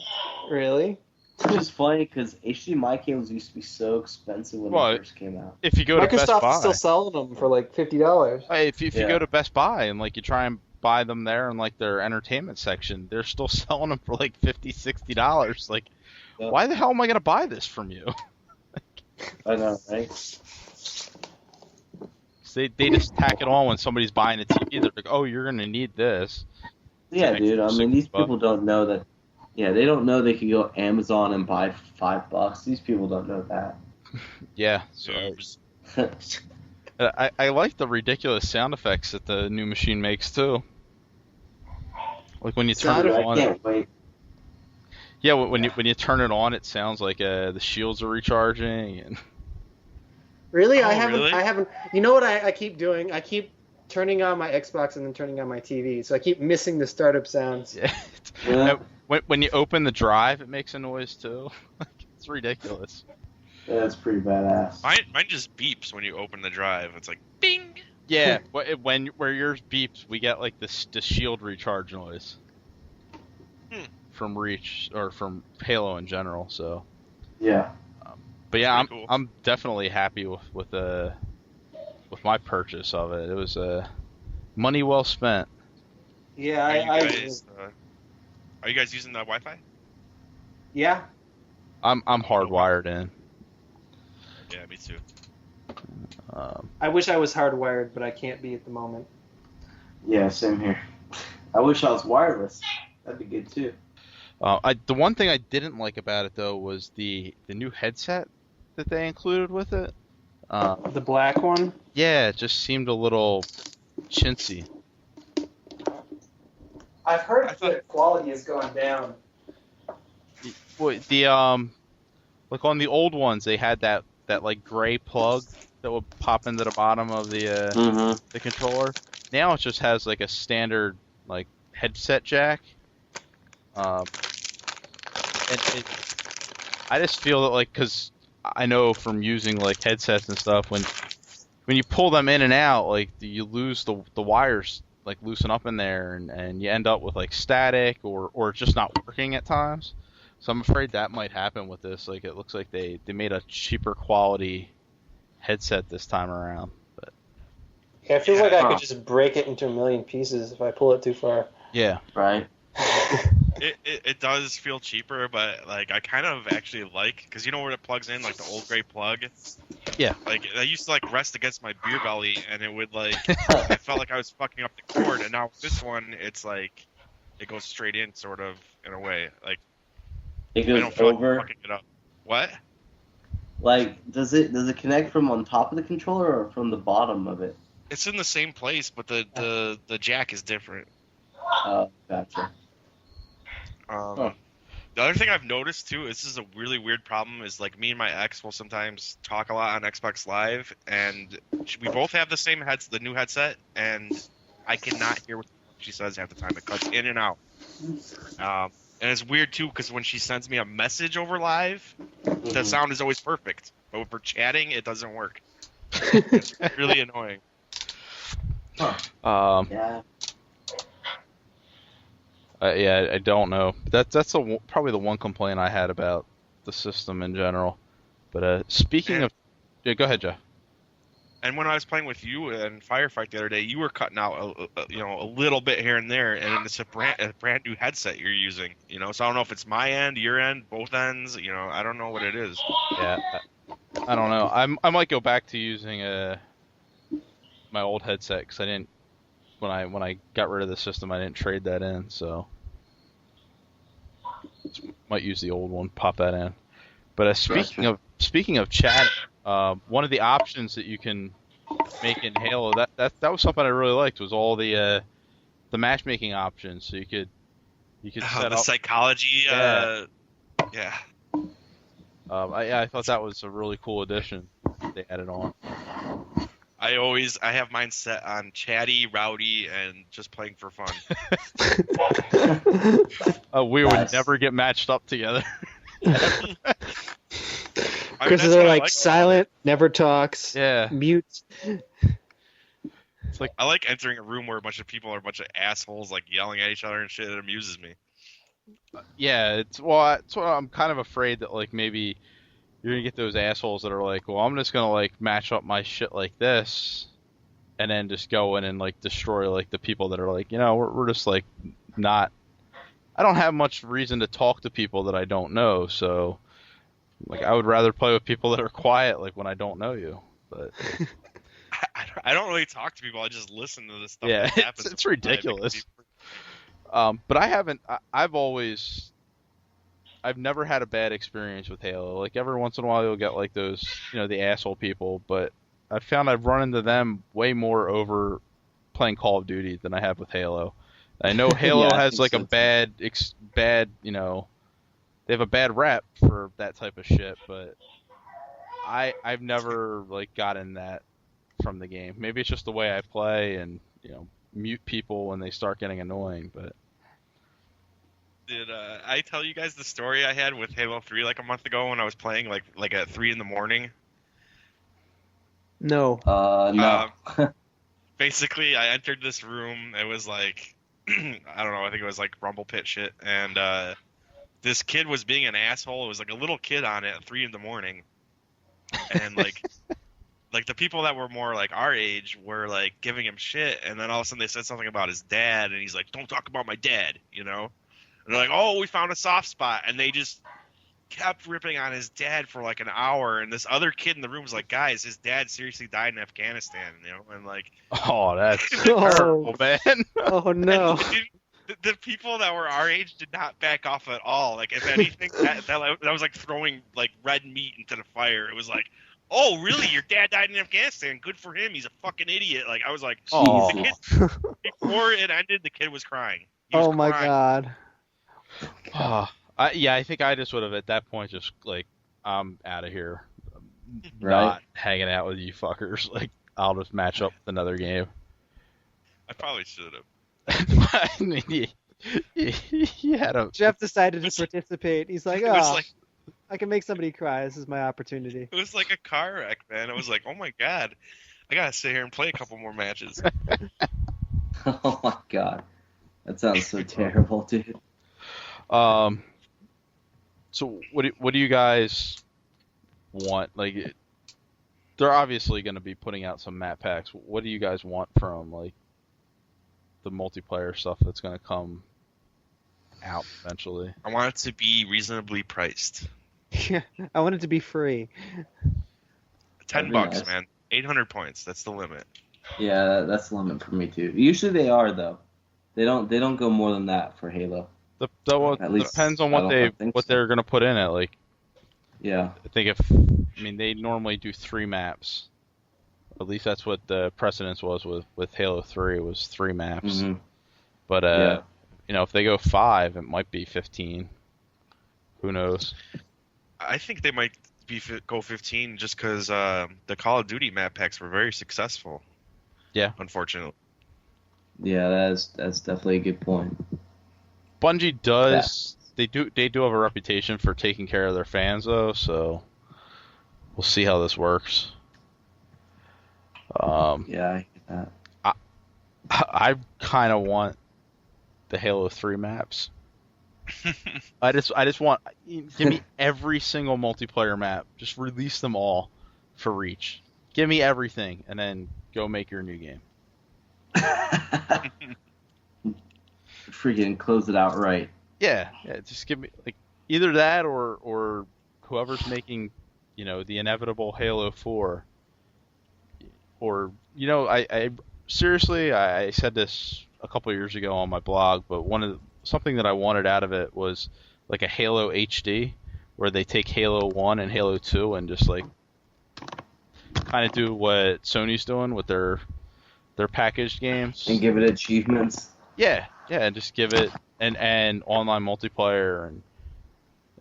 Really? It's just funny because HDMI cables used to be so expensive when they first came out. If you go to Best Buy, Microsoft's still selling them for like $50. Hey, if you go to Best Buy and like you try and buy them there in like their entertainment section, they're still selling them for like $50-$60. Like, why the hell am I gonna buy this from you? I know, right? They just tack it on when somebody's buying a TV. They're like, "Oh, you're gonna need this." Yeah, dude. I mean, these people don't know that. Yeah, they don't know they can go Amazon and buy $5. These people don't know that. Yeah. So I like the ridiculous sound effects that the new machine makes too. Like when you turn it on. I can't wait. Yeah, when you turn it on, it sounds like the shields are recharging and. Really? I haven't. You know what I keep doing? I keep turning on my Xbox and then turning on my TV, so I keep missing the startup sounds. Yeah. When you open the drive, it makes a noise too. It's ridiculous. Yeah, that's pretty badass. Mine just beeps when you open the drive. It's like bing. Yeah, where yours beeps, we get like the shield recharge noise from Reach or from Halo in general. So yeah, but yeah, cool. I'm definitely happy with my purchase of it. It was money well spent. Yeah, are you guys using the Wi-Fi? Yeah. I'm hardwired in. Yeah, me too. I wish I was hardwired, but I can't be at the moment. Yeah, same here. I wish I was wireless. That'd be good too. The one thing I didn't like about it though was the new headset that they included with it. The black one? Yeah, it just seemed a little chintzy. I've heard that quality has gone down. Like on the old ones, they had that like gray plug that would pop into the bottom of the controller. Now it just has like a standard like headset jack. I just feel that like, because I know from using like headsets and stuff, when you pull them in and out, like you lose the wires like loosen up in there, and you end up with like static or just not working at times. So I'm afraid that might happen with this. Like it looks like they made a cheaper quality headset this time around. But yeah, it feels like I could just break it into a million pieces if I pull it too far. Yeah. Right. It does feel cheaper, but like I kind of actually like, because you know where it plugs in, like the old gray plug. Yeah. Like I used to like rest against my beer belly, and it would like I felt like I was fucking up the cord, and now with this one, it's like it goes straight in, sort of in a way. Like it goes I don't feel over. like fucking it up. What? Like does it connect from on top of the controller or from the bottom of it? It's in the same place, but the jack is different. Oh, gotcha. The other thing I've noticed too, this is a really weird problem, is like me and my ex will sometimes talk a lot on Xbox Live, and we both have the same the new headset, and I cannot hear what she says half the time. It cuts in and out. And it's weird too, because when she sends me a message over Live, the sound is always perfect, but when we're chatting, it doesn't work. It's really annoying. Yeah. Yeah, I don't know. That's probably the one complaint I had about the system in general. But speaking of, yeah, go ahead, Jeff. And when I was playing with you in Firefight the other day, you were cutting out a little bit here and there, and it's a brand new headset you're using. So I don't know if it's my end, your end, both ends. I don't know what it is. Yeah, I don't know. I might go back to using my old headset, because I didn't. When I got rid of the system, I didn't trade that in, so might use the old one, pop that in. But speaking of chat, one of the options that you can make in Halo, that was something I really liked, was all the matchmaking options. So you could set the up psychology. Yeah. Yeah. I thought that was a really cool addition they added on. I have mine set on chatty, rowdy, and just playing for fun. We would never get matched up together. Chris is like silent, never talks, mute. It's like I like entering a room where a bunch of people are a bunch of assholes, like yelling at each other and shit. It amuses me. Yeah, it's what I'm kind of afraid that like maybe you're gonna get those assholes that are like, well, I'm just gonna like match up my shit like this, and then just go in and like destroy like the people that are like, we're just like not. I don't have much reason to talk to people that I don't know, so like I would rather play with people that are quiet, like when I don't know you. But I don't really talk to people. I just listen to this stuff. Yeah, that happens it's ridiculous. But I've never had a bad experience with Halo. Like every once in a while you'll get like those, the asshole people, but I found I've run into them way more over playing Call of Duty than I have with Halo. I know Halo has like a bad, they have a bad rep for that type of shit, but I've never like gotten that from the game. Maybe it's just the way I play and, mute people when they start getting annoying, but Did I tell you guys the story I had with Halo 3 like a month ago when I was playing like at 3 in the morning? No. No. Basically, I entered this room. It was like, I don't know, I think it was like Rumble Pit shit. And this kid was being an asshole. It was like a little kid on it at 3 in the morning. And like the people that were more like our age were like giving him shit. And then all of a sudden they said something about his dad. And he's like, don't talk about my dad, you know? And they're like, oh, we found a soft spot. And they just kept ripping on his dad for like an hour. And this other kid in the room was like, guys, his dad seriously died in Afghanistan, you know? And like, oh, that's terrible, man. Oh no. The people that were our age did not back off at all. Like, if anything, that was like throwing like red meat into the fire. It was like, oh, really? Your dad died in Afghanistan? Good for him. He's a fucking idiot. Like, I was like, oh. the kid, before it ended, the kid was crying. Oh my god. Yeah, I think I just would have at that point just like, I'm out of here. Right. Not hanging out with you fuckers. Like, I'll just match up with another game. I probably should have. I mean, he had a. Jeff decided to participate. He's like, oh, like, I can make somebody cry. This is my opportunity. It was like a car wreck, man. It was like, oh my god, I gotta sit here and play a couple more matches. Oh my god, that sounds so terrible, dude. So what do you guys want? Like, they're obviously going to be putting out some map packs. What do you guys want from like the multiplayer stuff that's going to come out eventually? I want it to be reasonably priced. Yeah, I want it to be free. $10, nice. Man. 800 points. That's the limit. Yeah, that's the limit for me too. Usually they are though. They don't go more than that for Halo. Depends on what they're going to put in it. Like, yeah, I think they normally do 3 maps. At least that's what the precedence was with Halo 3. It was 3 maps. Mm-hmm. But if they go 5, it might be 15. Who knows? I think they might go 15 just because the Call of Duty map packs were very successful. Yeah, unfortunately. Yeah, that's definitely a good point. Bungie does. Yeah. They do have a reputation for taking care of their fans, though. So we'll see how this works. Yeah, I get that. I kind of want the Halo 3 maps. I just want, give me every single multiplayer map. Just release them all for Reach. Give me everything, and then go make your new game. Freaking close it out right. Yeah, just give me like either that or whoever's making, the inevitable Halo 4. Or I seriously, I said this a couple of years ago on my blog, but something that I wanted out of it was like a Halo HD, where they take Halo 1 and Halo 2 and just like kind of do what Sony's doing with their packaged games and give it achievements. Yeah, and just give it an online multiplayer and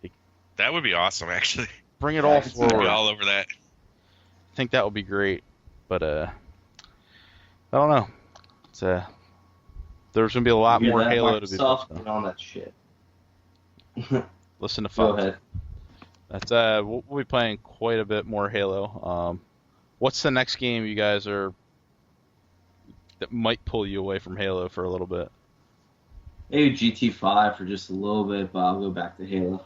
like, that would be awesome, actually. Bring it all forward. I'd be all over that. I think that would be great, but I don't know. It's there's gonna be a lot more Halo to be and all that shit. Listen to Fozzy. Go ahead. That's we'll be playing quite a bit more Halo. What's the next game you guys that might pull you away from Halo for a little bit? Maybe GT5 for just a little bit, but I'll go back to Halo.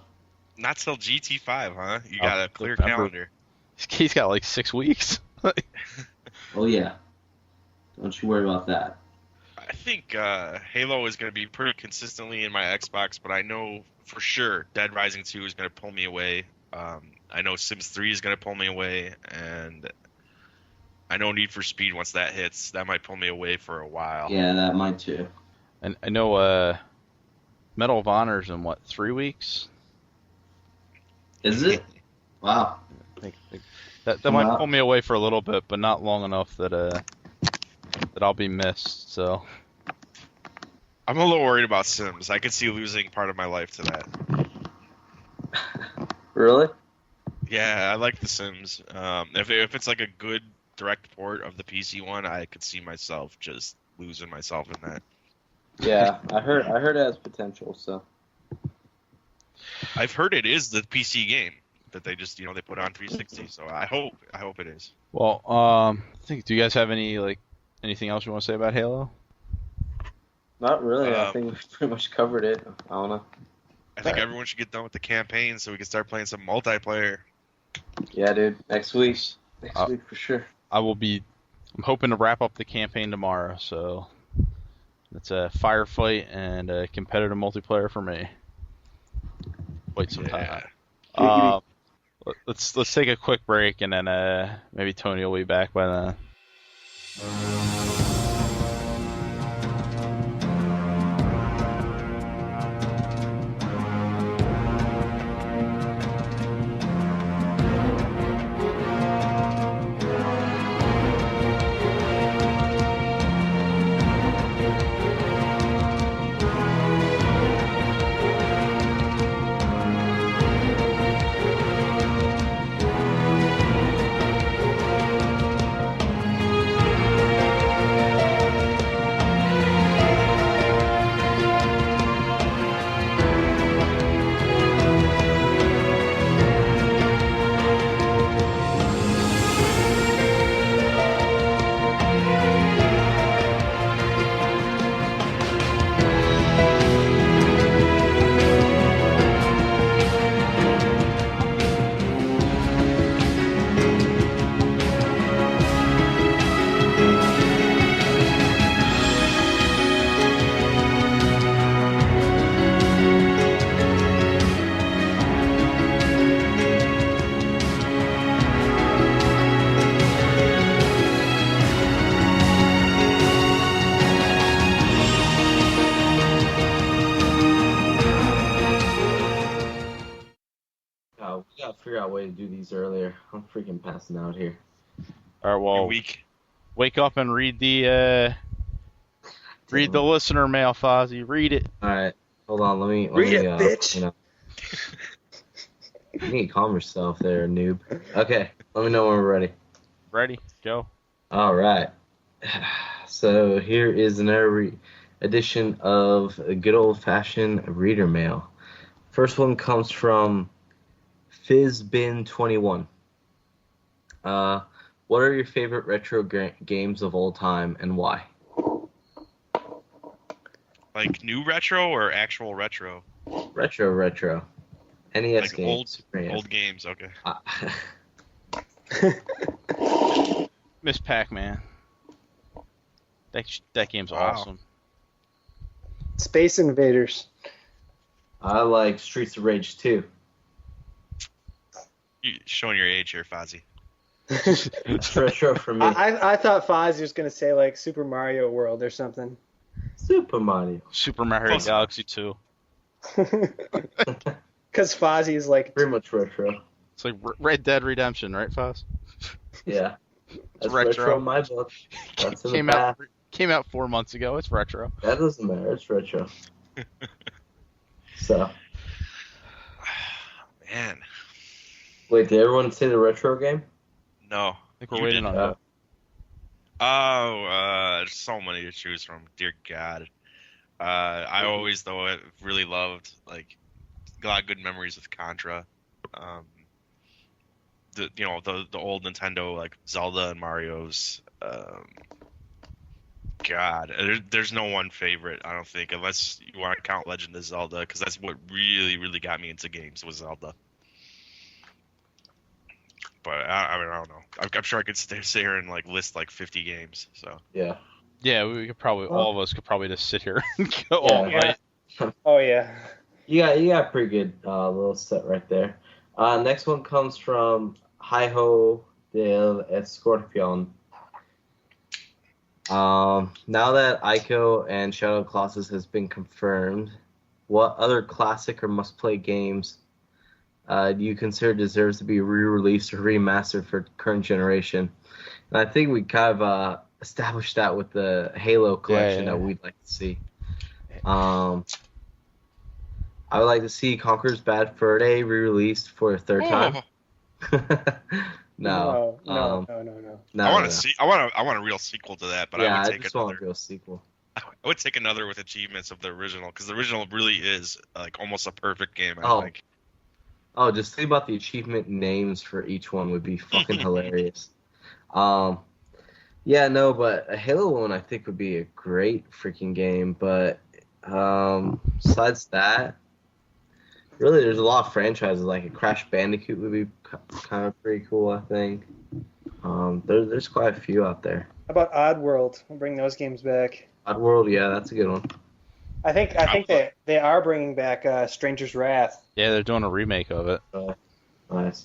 Not till GT5, huh? You got a clear calendar. He's got like 6 weeks. Oh yeah. Don't you worry about that. I think Halo is going to be pretty consistently in my Xbox, but I know for sure Dead Rising 2 is going to pull me away. I know Sims 3 is going to pull me away, and I know Need for Speed, once that hits, that might pull me away for a while. Yeah, that might too. And I know Medal of Honor's in, 3 weeks? Is it? Wow. That might pull me away for a little bit, but not long enough that I'll be missed, so... I'm a little worried about Sims. I could see losing part of my life to that. Really? Yeah, I like The Sims. If it's like a good direct port of the PC one, I could see myself just losing myself in that. Yeah, I heard it has potential, so I've heard it is the PC game that they just they put on 360. So I hope it is. Well, I think. Do you guys have anything else you want to say about Halo? Not really. I think we've pretty much covered it. I don't know. I think everyone should get done with the campaign so we can start playing some multiplayer. Yeah, dude. Next week. Next week for sure. I'm hoping to wrap up the campaign tomorrow, so it's a firefight and a competitive multiplayer for me. Wait some time. Let's take a quick break, and then maybe Tony will be back by then. We gotta figure out a way to do these earlier. I'm freaking passing out here. All right, well, wake up and read the listener mail, Fozzy. Read it. All right, hold on. Let me read it, bitch. You need to calm yourself there, noob. Okay, let me know when we're ready. Ready? Go. All right. So here is another edition of a good old-fashioned reader mail. First one comes from FizzBin21. What are your favorite retro games of all time and why? Like new retro or actual retro? Retro. NES like games. Old games, okay. Miss Pac-Man. That game's awesome. Space Invaders. I like Streets of Rage 2. You're showing your age here, Fozzy. That's retro for me. I thought Fozzy was going to say like Super Mario World or something. Super Mario Galaxy 2. Because Fozzy is like... Pretty much retro. It's like Red Dead Redemption, right, Foz? Yeah. That's retro in my book. That's in the past. Came out 4 months ago. It's retro. That doesn't matter. It's retro. So. Man. Wait, did everyone say the retro game? No. I think we're waiting on that. There's so many to choose from. Dear God. I always, though, really loved, like, a lot of good memories with Contra. The old Nintendo, like, Zelda and Mario's. God, there's no one favorite, I don't think, unless you want to count Legend of Zelda, because that's what really, really got me into games was Zelda. But I don't know. I'm sure I could sit here and like list like 50 games. So yeah, we could probably all of us could probably just sit here and go all night. Oh yeah. You got pretty good little set right there. Next one comes from Hijo del Escorpion. Now that Ico and Shadow of the Colossus has been confirmed, what other classic or must-play games do you consider deserves to be re-released or remastered for current generation? And I think we kind of established that with the Halo collection that we'd like to see. I would like to see Conker's Bad Fur Day re-released for a third time. No. I want to see. I want a real sequel to that, but I would take another. Want a real sequel. I would take another with achievements of the original, because the original really is like almost a perfect game. I think. Oh, just think about the achievement names for each one would be fucking hilarious. Yeah, no, but a Halo one I think would be a great freaking game. But besides that, really, there's a lot of franchises. Like a Crash Bandicoot would be kind of pretty cool, I think. There's quite a few out there. How about Oddworld? We'll bring those games back. Oddworld, yeah, that's a good one. I think they are bringing back Stranger's Wrath. Yeah, they're doing a remake of it. Nice.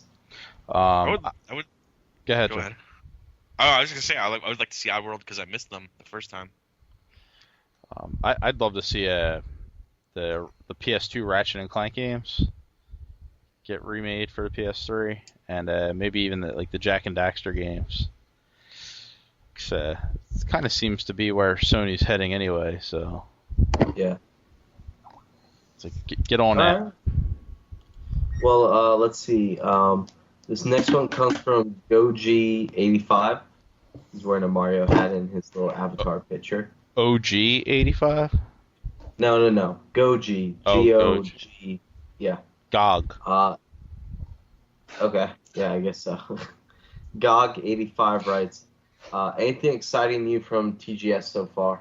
I would Go ahead. Go ahead. Oh, I was gonna say I would like to see Oddworld because I missed them the first time. I'd love to see the PS2 Ratchet and Clank games get remade for the PS3, and maybe even the Jak and Daxter games. It kind of seems to be where Sony's heading anyway. So yeah, it's like get on that. Well, let's see. This next one comes from Goji85. He's wearing a Mario hat in his little avatar picture. OG85? No. Goji. G-O-G. Yeah. GOG. Okay. Yeah, I guess so. GOG85 writes, anything exciting new from TGS so far?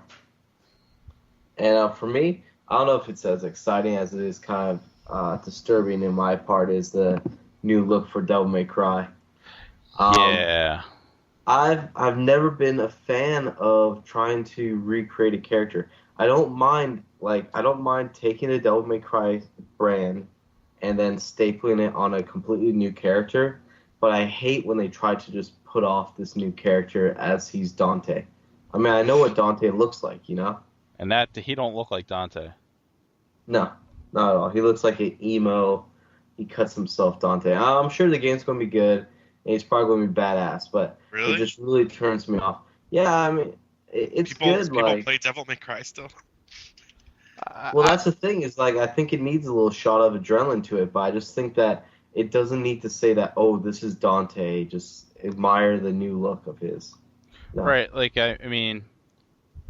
And for me, I don't know if it's as exciting as it is kind of disturbing in my part is the new look for Devil May Cry. Yeah. I've never been a fan of trying to recreate a character. I don't mind taking the Devil May Cry brand and then stapling it on a completely new character, but I hate when they try to just put off this new character as he's Dante. I mean, I know what Dante looks like, you know? And that he don't look like Dante. No, not at all. He looks like an emo. He cuts himself Dante. I'm sure the game's going to be good, and he's probably going to be badass, but Really? it just really turns me off. Yeah, I mean, it's good. People play Devil May Cry still? Well, that's the thing is, I think it needs a little shot of adrenaline to it, but I just think that it doesn't need to say that, oh, this is Dante. Just admire the new look of his. No. Right, I mean,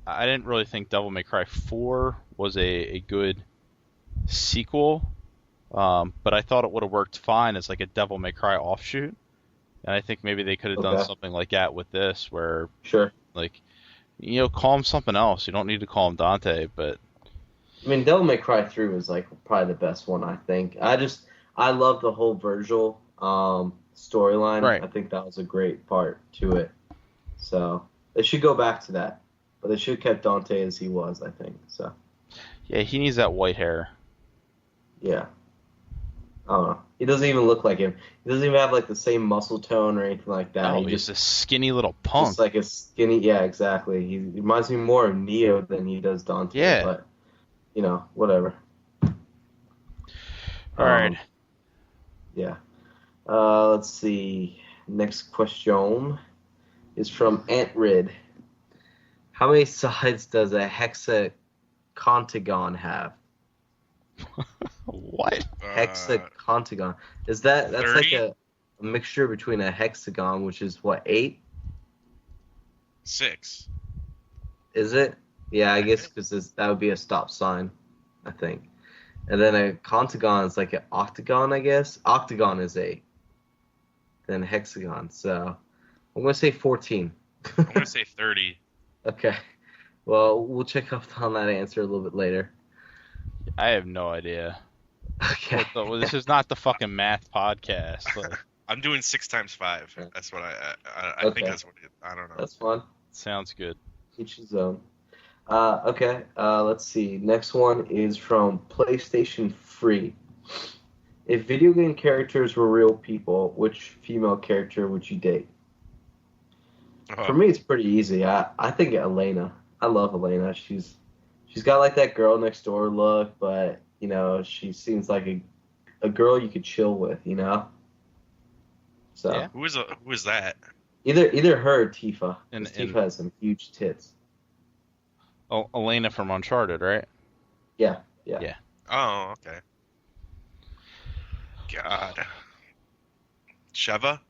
I didn't really think Devil May Cry 4 was a good sequel, but I thought it would have worked fine as a Devil May Cry offshoot. And I think maybe they could have done something like that with this, where, sure, call him something else. You don't need to call him Dante, but... I mean, Devil May Cry 3 was, probably the best one, I think. I love the whole Virgil storyline. Right. I think that was a great part to it. So, they should go back to that. But they should have kept Dante as he was, I think. So. Yeah, he needs that white hair. Yeah. I don't know. He doesn't even look like him. He doesn't even have the same muscle tone or anything like that. No, he's a skinny little punk. Just like a skinny, yeah, exactly. He reminds me more of Neo than he does Dante. Yeah. But, whatever. All right. Yeah. Let's see. Next question is from Antrid. How many sides does a hexacontagon have? What? Hexacontagon. That's 30? a mixture between a hexagon, which is what, 8? 6. Is it? Yeah, I guess because that would be a stop sign, I think. And then a contagon is an octagon, I guess. Octagon is 8. Then hexagon. So I'm going to say 14. I'm going to say 30. Okay. Well, we'll check up on that answer a little bit later. I have no idea. Okay. This is not the fucking math podcast. I'm doing 6 times 5. That's what I Okay. think that's what I don't know. That's fun. Sounds good. Each his own. Okay. Let's see. Next one is from PlayStation Free. If video game characters were real people, which female character would you date? For me, it's pretty easy. I think Elena. I love Elena. She's got that girl next door look, but she seems like a girl you could chill with, So Yeah. Who is that? either her or Tifa. And Tifa has some huge tits. Oh, Elena from Uncharted, right? Yeah. Oh, okay. God. Sheva?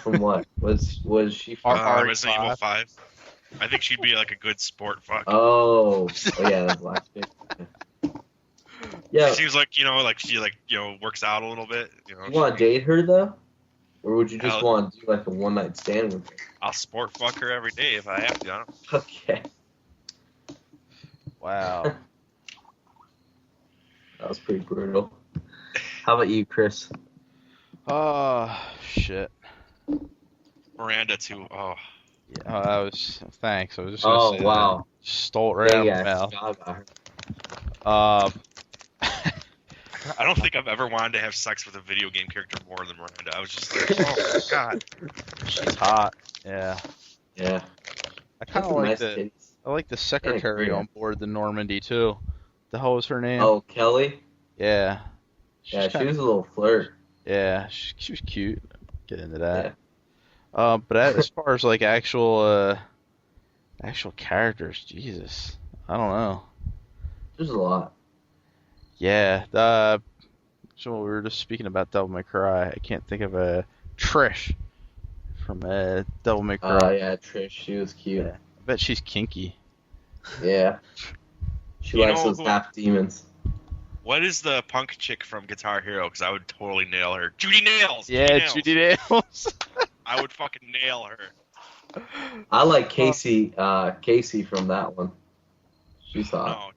From what? Was she from? Resident Evil 5? I think she'd be a good sport fuck. Oh yeah, that's last pick. Yeah. She seems like, like she works out a little bit. You want to date her though, or would you just want to do like a one-night stand with her? I'll sport fuck her every day if I have to. I don't... Okay. Wow. That was pretty brutal. How about you, Chris? Shit. Miranda too. Oh. Yeah, that was. Thanks. I was just gonna say wow. that. Stole it right out of my mouth. I don't think I've ever wanted to have sex with a video game character more than Miranda. I was just like, oh my god, she's hot. Yeah. Yeah. I kind of like I like the secretary on board the Normandy too. The hell was her name? Oh, Kelly. Yeah. She was a little flirt. Yeah, she was cute. Get into that. Yeah. But as far as like actual characters, Jesus, I don't know. There's a lot. Yeah. So we were just speaking about Devil May Cry. I can't think of a Trish from Devil May Cry. Oh yeah, Trish. She was cute. Yeah. I bet she's kinky. Yeah. She likes those half demons. What is the punk chick from Guitar Hero? Because I would totally nail her. Judy Nails! Yeah, Judy Nails. I would fucking nail her. I like Casey from that one. She's hot. No,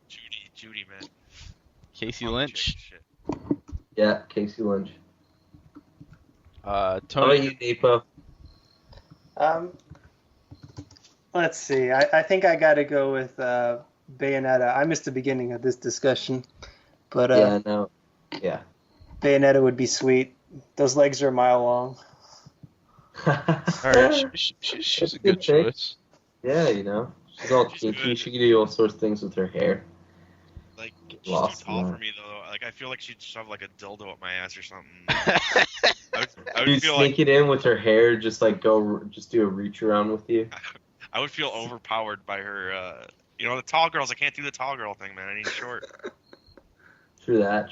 Judy, man. Casey Lynch? Yeah, Casey Lynch. Tony. How about you, Napo? Let's see. I think I got to go with Bayonetta. I missed the beginning of this discussion. But yeah. Bayonetta would be sweet. Those legs are a mile long. Alright, she's a good choice. Yeah, she's all kinky. She can do all sorts of things with her hair. Like, she's too tall for me though. Like, I feel like she'd shove like a dildo up my ass or something. I would feel sneak it in with her hair, just do a reach around with you. I would feel overpowered by her. The tall girls. I can't do the tall girl thing, man. I need short. True that.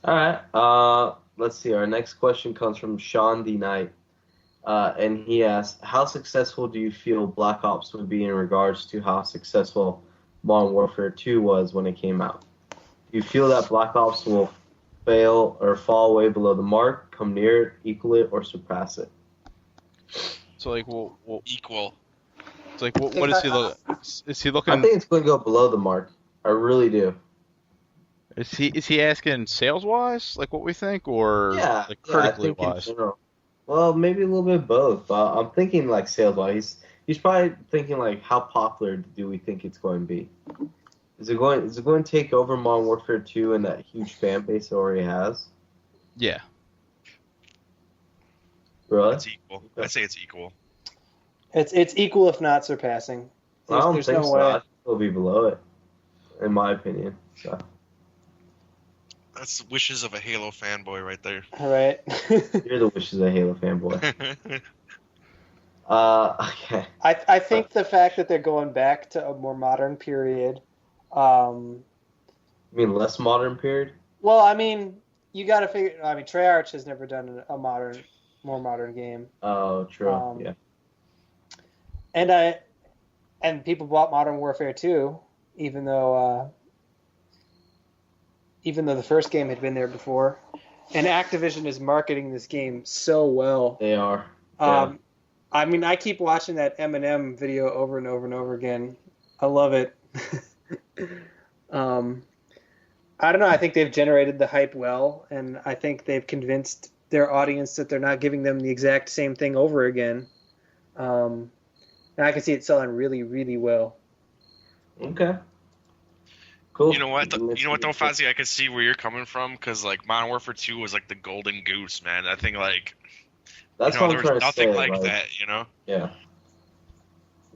All right. Let's see. Our next question comes from Sean D. Knight. And he asks, how successful do you feel Black Ops would be in regards to how successful Modern Warfare 2 was when it came out? Do you feel that Black Ops will fail or fall way below the mark, come near it, equal it, or surpass it? So, like, equal. It's like, what is he looking? Is he looking? I think it's going to go below the mark. I really do. Is he asking sales wise, like what we think, or like critically wise? Well, maybe a little bit of both. But I'm thinking like sales wise. He's probably thinking like, how popular do we think it's going to be? Is it going to take over Modern Warfare 2 and that huge fan base it already has? Yeah. Really? It's equal. I'd say it's equal. It's equal if not surpassing. I don't think so. I think it'll be below it, in my opinion. So. That's the wishes of a Halo fanboy right there. All right. You're the wishes of a Halo fanboy. Okay. I think the fact that they're going back to a more modern period. You mean less modern period? Well, I mean, you got to figure. I mean, Treyarch has never done a more modern game. Oh, true. Yeah. And people bought Modern Warfare 2, even though the first game had been there before. And Activision is marketing this game so well. They are. Yeah. I mean, I keep watching that Eminem video over and over and over again. I love it. I don't know. I think they've generated the hype well, and I think they've convinced their audience that they're not giving them the exact same thing over again. And I can see it selling really, really well. Okay. Cool. You know what, though, Fozzy? I can see where you're coming from, because like Modern Warfare 2 was like the golden goose, man. I think like that's what there was nothing like that, Yeah.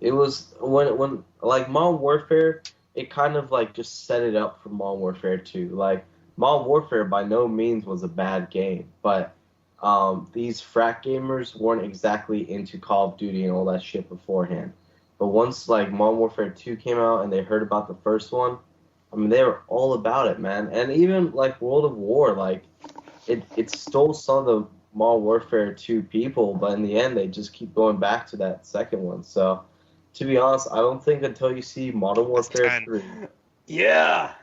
It was when like Modern Warfare, it kind of like just set it up for Modern Warfare 2. Like Modern Warfare by no means was a bad game, but these frat gamers weren't exactly into Call of Duty and all that shit beforehand. But once like Modern Warfare 2 came out and they heard about the first one, I mean, they were all about it, man. And even like World of War, like it stole some of the Modern Warfare 2 people, but in the end, they just keep going back to that second one. So, to be honest, I don't think until you see Modern Warfare 3, yeah,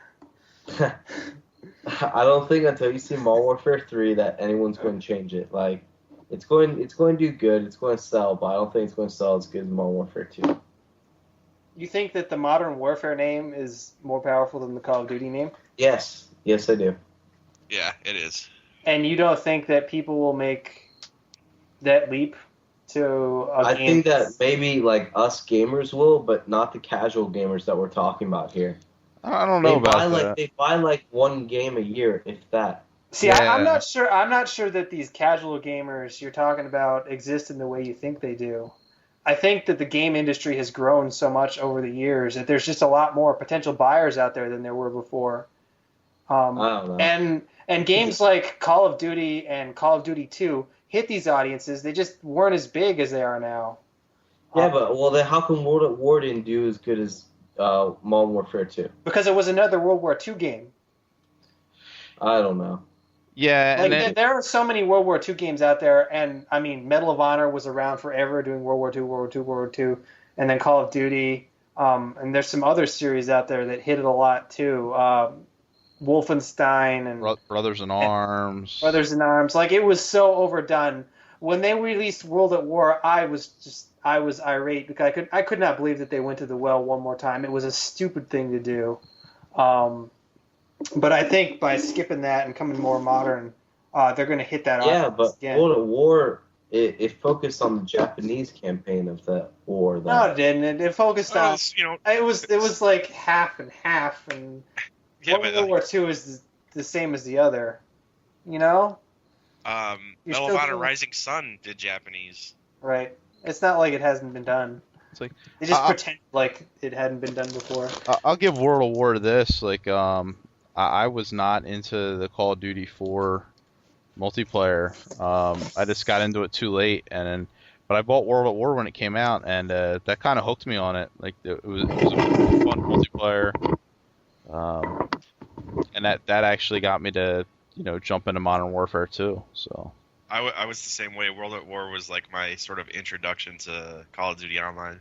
I don't think until you see Modern Warfare 3 that anyone's going to change it. Like, it's going to do good. It's going to sell, but I don't think it's going to sell as good as Modern Warfare 2. You think that the Modern Warfare name is more powerful than the Call of Duty name? Yes, I do. Yeah, it is. And you don't think that people will make that leap to a I game? think that maybe like us gamers will, but not the casual gamers that we're talking about here. I don't know about that. They buy like one game a year, if that. See, Yeah. I'm not sure. I'm not sure that these casual gamers you're talking about exist in the way you think they do. I think that the game industry has grown so much over the years that there's just a lot more potential buyers out there than there were before. I don't know. And games like Call of Duty and Call of Duty 2 hit these audiences. They just weren't as big as they are now. Yeah, but then how come World at War didn't do as good as Modern Warfare 2? Because it was another World War II game. I don't know. Yeah, like there are so many World War II games out there, and I mean, Medal of Honor was around forever doing World War II, World War II, and then Call of Duty, and there's some other series out there that hit it a lot too. Wolfenstein and Brothers in Arms. Brothers in Arms, like it was so overdone. When they released World at War, I was irate because I could not believe that they went to the well one more time. It was a stupid thing to do. But I think by skipping that and coming more modern, they're going to hit that. Yeah, but again. World at War, it focused on the Japanese campaign of the war. Though. No, it didn't. It focused on it was like half and half, and World War II is the same as the other. You know. Medal of Honor: Rising Sun did Japanese. Right. It's not like it hasn't been done. It's like they just pretend like it hadn't been done before. I'll give World at War this. Like, I was not into the Call of Duty 4 multiplayer. I just got into it too late, but I bought World at War when it came out, and that kind of hooked me on it. Like it was a fun multiplayer, and that actually got me to jump into Modern Warfare 2. So I was the same way. World at War was like my sort of introduction to Call of Duty Online.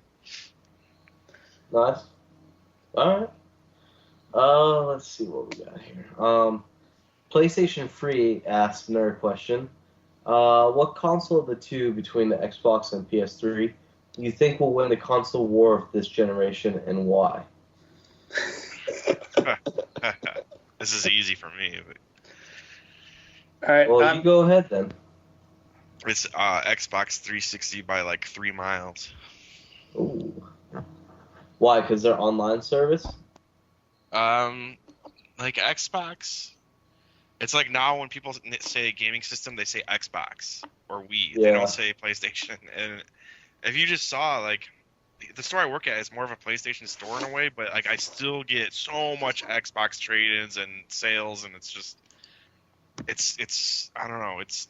Nice. All right. Let's see what we got here. PlayStation Free asks another question. What console of the two between the Xbox and PS3 do you think will win the console war of this generation, and why? This is easy for me. But... All right. Well, you go ahead then. It's Xbox 360 by like 3 miles. Ooh. Why? Because they're online service? Like Xbox, it's like now when people say gaming system, they say Xbox or Wii. Yeah. They don't say PlayStation. And if you just saw, like, the store I work at is more of a PlayStation store in a way, but like I still get so much Xbox trade-ins and sales, and it's just, it's I don't know, it's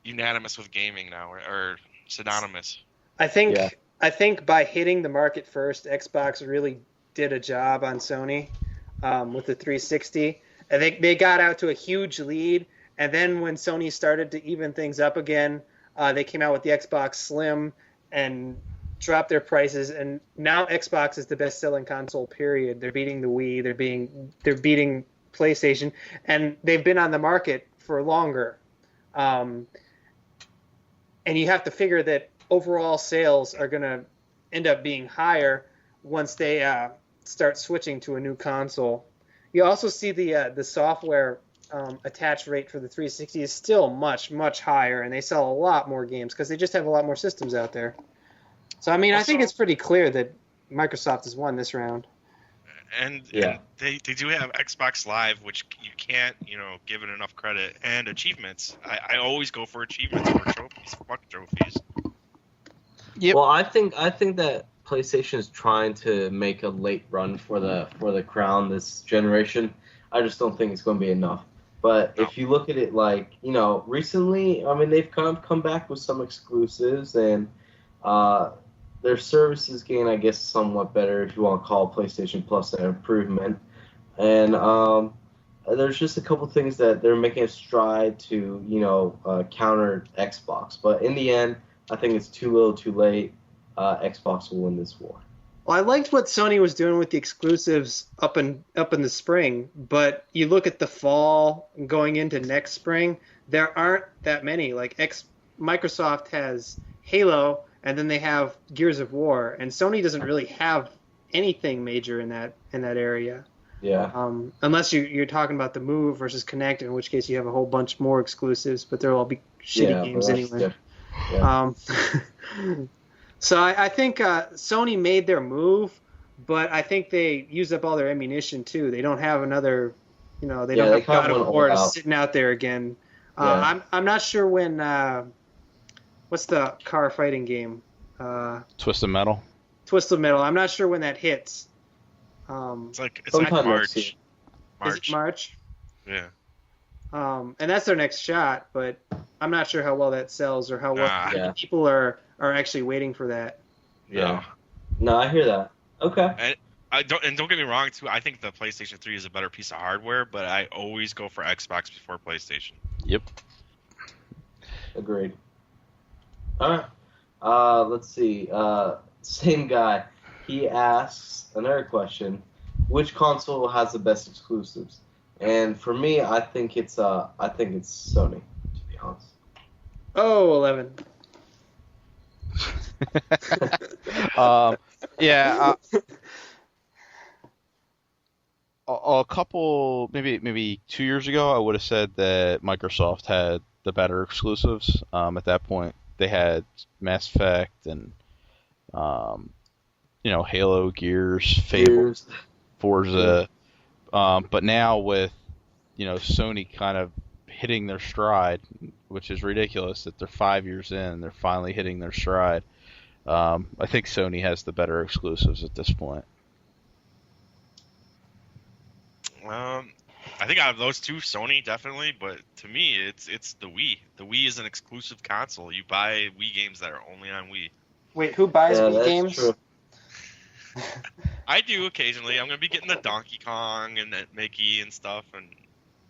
unanimous with gaming now, or synonymous. I think by hitting the market first, Xbox really did a job on Sony with the 360. I think they got out to a huge lead, and then when Sony started to even things up again, they came out with the Xbox Slim and dropped their prices, and now Xbox is the best-selling console, period. They're beating the Wii, they're beating PlayStation, and they've been on the market for longer. And you have to figure that overall sales are going to end up being higher once they start switching to a new console. You also see the software attach rate for the 360 is still much, much higher, and they sell a lot more games because they just have a lot more systems out there. So, I mean, I think it's pretty clear that Microsoft has won this round. And they do have Xbox Live, which you can't, give it enough credit, and achievements. I always go for achievements over trophies. Fuck trophies. Yep. Well, I think that PlayStation is trying to make a late run for the crown this generation. I just don't think it's going to be enough. But if you look at it like, recently, I mean, they've kind of come back with some exclusives, and their services gain, I guess, somewhat better if you want to call PlayStation Plus an improvement. And there's just a couple things that they're making a stride to, counter Xbox. But in the end, I think it's too little too late. Xbox will win this war. Well, I liked what Sony was doing with the exclusives up in the spring, but you look at the fall going into next spring, there aren't that many. Like Microsoft has Halo, and then they have Gears of War, and Sony doesn't really have anything major in that area. Yeah. Unless you're talking about the Move versus Kinect, in which case you have a whole bunch more exclusives, but they'll all be shitty games anyway. Yeah. So I think Sony made their move, but I think they used up all their ammunition too. They don't have another, they don't have God of War sitting out there again. I'm not sure when. What's the car fighting game? Twisted Metal. Twisted Metal. I'm not sure when that hits. It's like March. Is it March? Yeah. And that's their next shot, but I'm not sure how well that sells or how well people are actually waiting for that. Yeah. No, I hear that. Okay. And don't get me wrong too. I think the PlayStation 3 is a better piece of hardware, but I always go for Xbox before PlayStation. Yep. Agreed. All right. Let's see. Same guy. He asks another question: which console has the best exclusives? And for me, I think it's Sony, to be honest. Oh, 11. Yeah. A couple, maybe 2 years ago, I would have said that Microsoft had the better exclusives. At that point, they had Mass Effect and Halo, Gears, Fable, Forza. But now with Sony kind of hitting their stride, which is ridiculous that they're 5 years in, they're finally hitting their stride. I think Sony has the better exclusives at this point. I think out of those two, Sony definitely, but to me, it's the Wii. The Wii is an exclusive console. You buy Wii games that are only on Wii. Wait, who buys Wii games? True. I do occasionally. I'm gonna be getting the Donkey Kong and the Mickey and stuff, and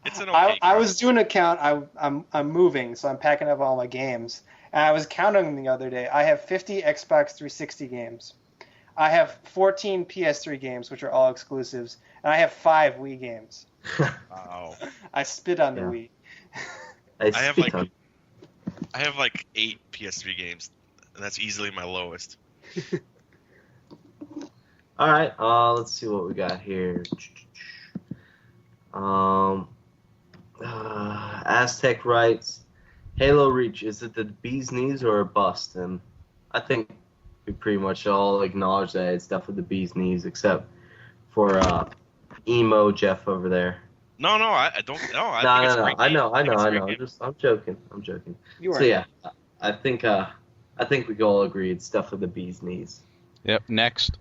it's an okay. I was doing a count. I'm moving, so I'm packing up all my games, and I was counting them the other day. I have 50 Xbox 360 games. I have 14 PS3 games, which are all exclusives, and I have 5 Wii games. Wow. I spit on the Wii. I have like 8 PS3 games, and that's easily my lowest. All right, let's see what we got here. Aztec writes, Halo Reach, is it the bee's knees or a bust? And I think we pretty much all acknowledge that it's definitely the bee's knees, except for emo Jeff over there. No, I don't know. No. I know. I'm joking. You are. So yeah, I think we can all agree it's definitely the bee's knees. Yep. Next.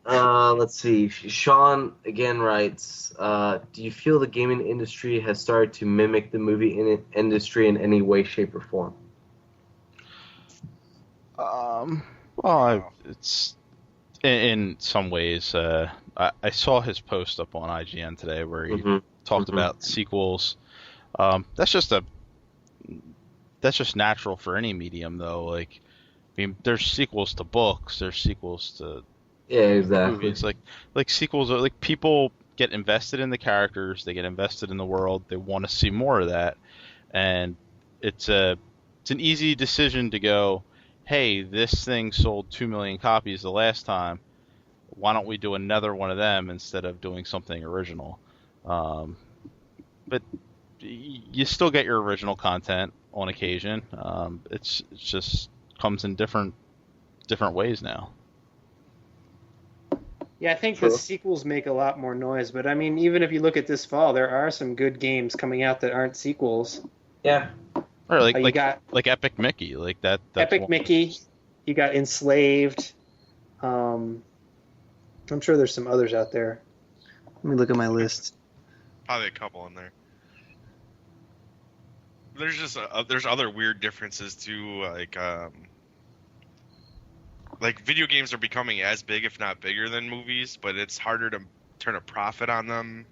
Let's see. Sean again writes, do you feel the gaming industry has started to mimic the movie industry in any way, shape, or form? Well, it's in some ways. I saw his post up on IGN today where he talked about sequels. That's just natural for any medium, though. Like, I mean, there's sequels to books. There's sequels to movies. Like sequels are like people get invested in the characters. They get invested in the world. They want to see more of that, and it's an easy decision to go, hey, this thing sold 2 million copies the last time. Why don't we do another one of them instead of doing something original? But you still get your original content on occasion. It's just comes in different ways now. Yeah, I think the sequels make a lot more noise. But I mean, even if you look at this fall, there are some good games coming out that aren't sequels. Yeah. Or like Epic Mickey, like that. Epic Mickey. You got Enslaved. I'm sure there's some others out there. Let me look at my list. Probably a couple in there. There's just there's other weird differences too, like video games are becoming as big, if not bigger, than movies, but it's harder to turn a profit on them.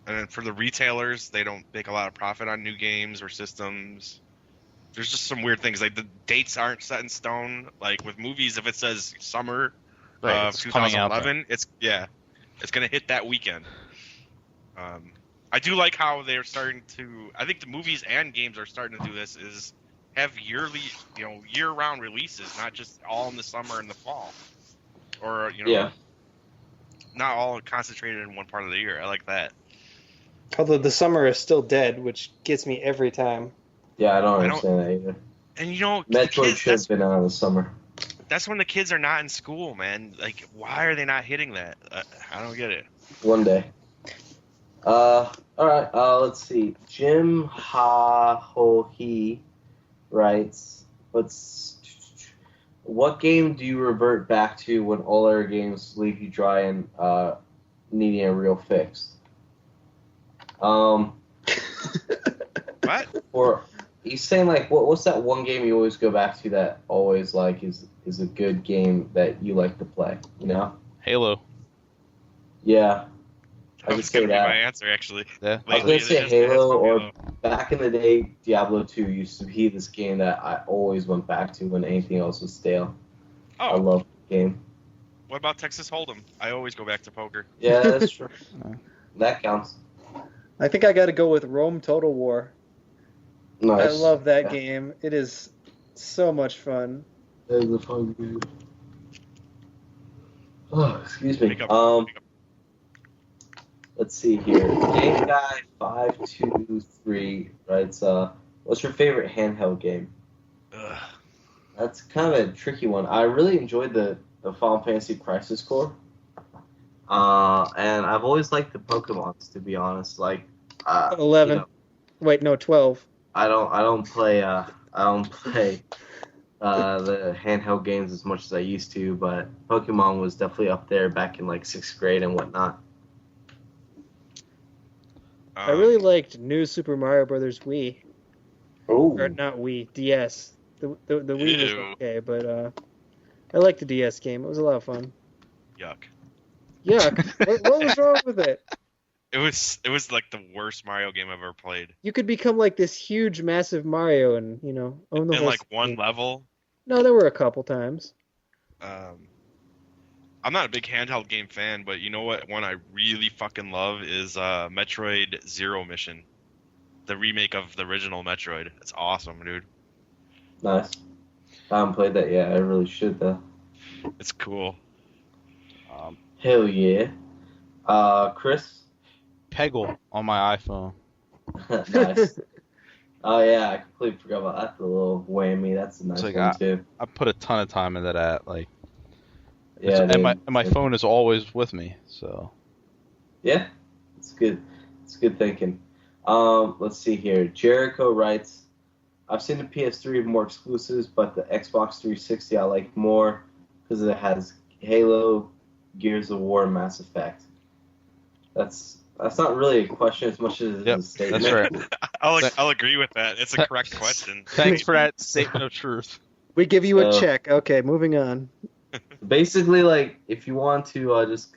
And then for the retailers, they don't make a lot of profit on new games or systems. There's just some weird things, like the dates aren't set in stone. Like with movies, if it says summer, Right, of 2011. It's gonna hit that weekend. I do like how they're starting to. I think the movies and games are starting to do this. Is have yearly, year-round releases, not just all in the summer and the fall, or not all concentrated in one part of the year. I like that. Although the summer is still dead, which gets me every time. Yeah, I don't understand that either. And Metroid should have been out in the summer. That's when the kids are not in school, man. Like, why are they not hitting that? I don't get it. One day. All right. Let's see. Jim Ha Ho He writes, what game do you revert back to when all other games leave you dry and needing a real fix? What? Or he's saying like, what's that one game you always go back to that always like is a good game that you like to play? You know? Halo. Yeah. I was going to be my answer, actually. Yeah. I was going to say Halo, or back in the day, Diablo 2 used to be this game that I always went back to when anything else was stale. Oh. I love the game. What about Texas Hold'em? I always go back to poker. Yeah, that's true. That counts. I think I got to go with Rome Total War. Nice. I love that game. It is so much fun. It is a fun game. Oh, excuse me. Let's see here. Game Guy 523 writes, what's your favorite handheld game? Ugh. That's kind of a tricky one. I really enjoyed the Final Fantasy Crisis Core. And I've always liked the Pokemons, to be honest. Like 11. Wait, no, 12. I don't play the handheld games as much as I used to, but Pokemon was definitely up there back in like 6th grade and whatnot. I really liked New Super Mario Brothers Wii. Oh. Or not Wii, DS. The Wii was okay, but I liked the DS game. It was a lot of fun. Yuck. What was wrong with it? It was like the worst Mario game I've ever played. You could become like this huge, massive Mario and, own the in whole like one level. No, there were a couple times. I'm not a big handheld game fan, but you know what one I really fucking love is Metroid Zero Mission. The remake of the original Metroid. It's awesome, dude. Nice. I haven't played that yet. I really should, though. It's cool. Hell yeah. Chris? Peggle on my iPhone. Nice. Oh, yeah, I completely forgot about that. The little whammy. That's a nice one, too. I put a ton of time into that. Like, yeah, and my phone is always with me, so. Yeah, it's good. It's good thinking. Let's see here. Jericho writes, I've seen the PS3 more exclusives, but the Xbox 360 I like more because it has Halo, Gears of War, and Mass Effect. That's not really a question as much as it is a statement. That's right. I'll agree with that. It's a correct question. Thanks for that statement of truth. We give you a check. Okay, moving on. Basically, like, if you want to just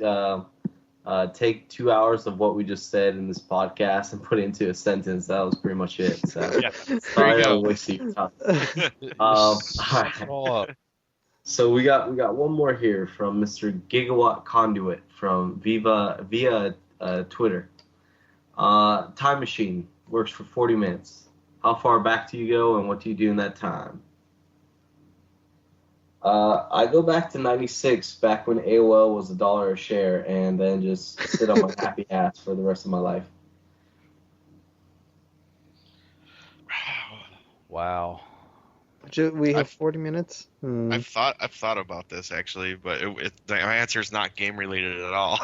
take 2 hours of what we just said in this podcast and put it into a sentence, that was pretty much it. So, sorry I wasted your time. All right. So we got one more here from Mr. Gigawatt Conduit from via Twitter. Time machine works for 40 minutes. How far back do you go, and what do you do in that time? I go back to 96, back when AOL was $1 a share, and then just sit on my happy ass for the rest of my life. Wow. We have 40 minutes? I've thought about this, actually, but my answer is not game related at all.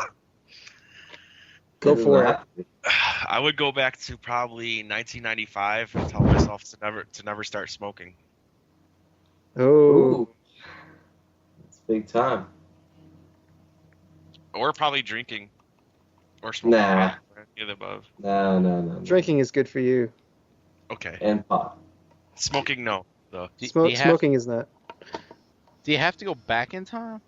Go for it. I would go back to probably 1995 and tell myself to never start smoking. Oh. It's big time. Or probably drinking. Or smoking. Nah. Any of the above. No. Drinking is good for you. Okay. And pot. Smoking, no. Though. Smoking is not. Do you have to go back in time?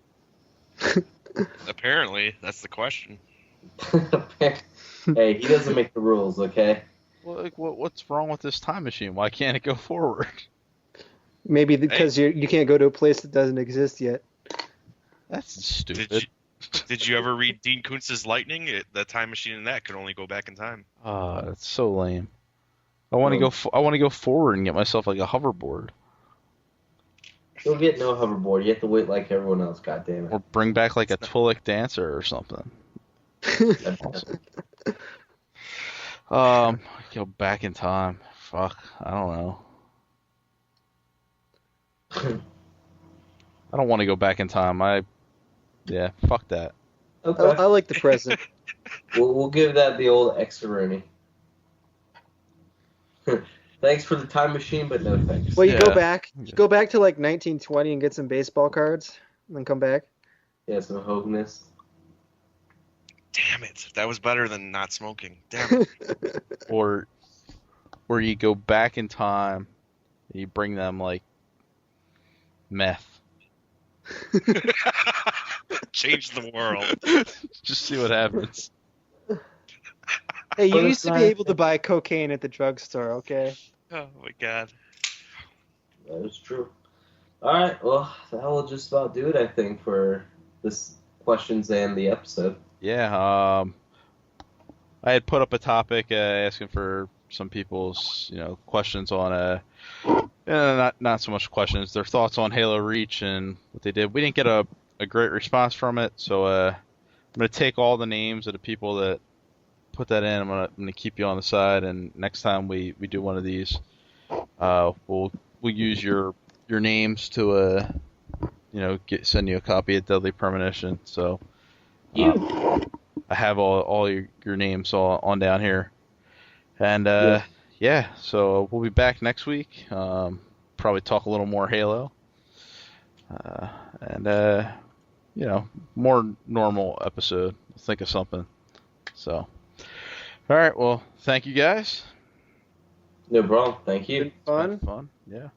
Apparently, that's the question. Hey, he doesn't make the rules, okay? Well, like, what's wrong with this time machine? Why can't it go forward? Maybe because you can't go to a place that doesn't exist yet. That's stupid. Did you ever read Dean Koontz's Lightning? The time machine in that could only go back in time. That's so lame. I want to go. I want to go forward and get myself like a hoverboard. You'll get no hoverboard. You have to wait like everyone else. God damn it. Or bring back like a Twi'lek dancer or something. Awesome. Go back in time. Fuck. I don't know. I don't want to go back in time. Yeah, fuck that. Okay. I like the present. We'll give that the old extra Rooney. Thanks for the time machine, but no thanks. Well, you go back to like 1920 and get some baseball cards, and then come back. Yeah, some Hogness. Damn it! That was better than not smoking. Damn it. Or you go back in time, and you bring them like meth. Change the world. Just see what happens. Hey, you used to be able to buy cocaine at the drugstore, okay? Oh my god. That is true. All right, well, that will just about do it, I think, for this questions and the episode. Yeah. I had put up a topic asking for some people's, questions on not so much questions, their thoughts on Halo Reach and what they did. We didn't get a great response from it, so I'm gonna take all the names of the people that put that in. I'm gonna keep you on the side, and next time we do one of these, we'll use your names to send you a copy of Deadly Premonition. So I have all your names all on down here, and so we'll be back next week. Probably talk a little more Halo, and more normal episode. Think of something. So, all right. Well, thank you guys. No problem. Thank you. Fun. Yeah.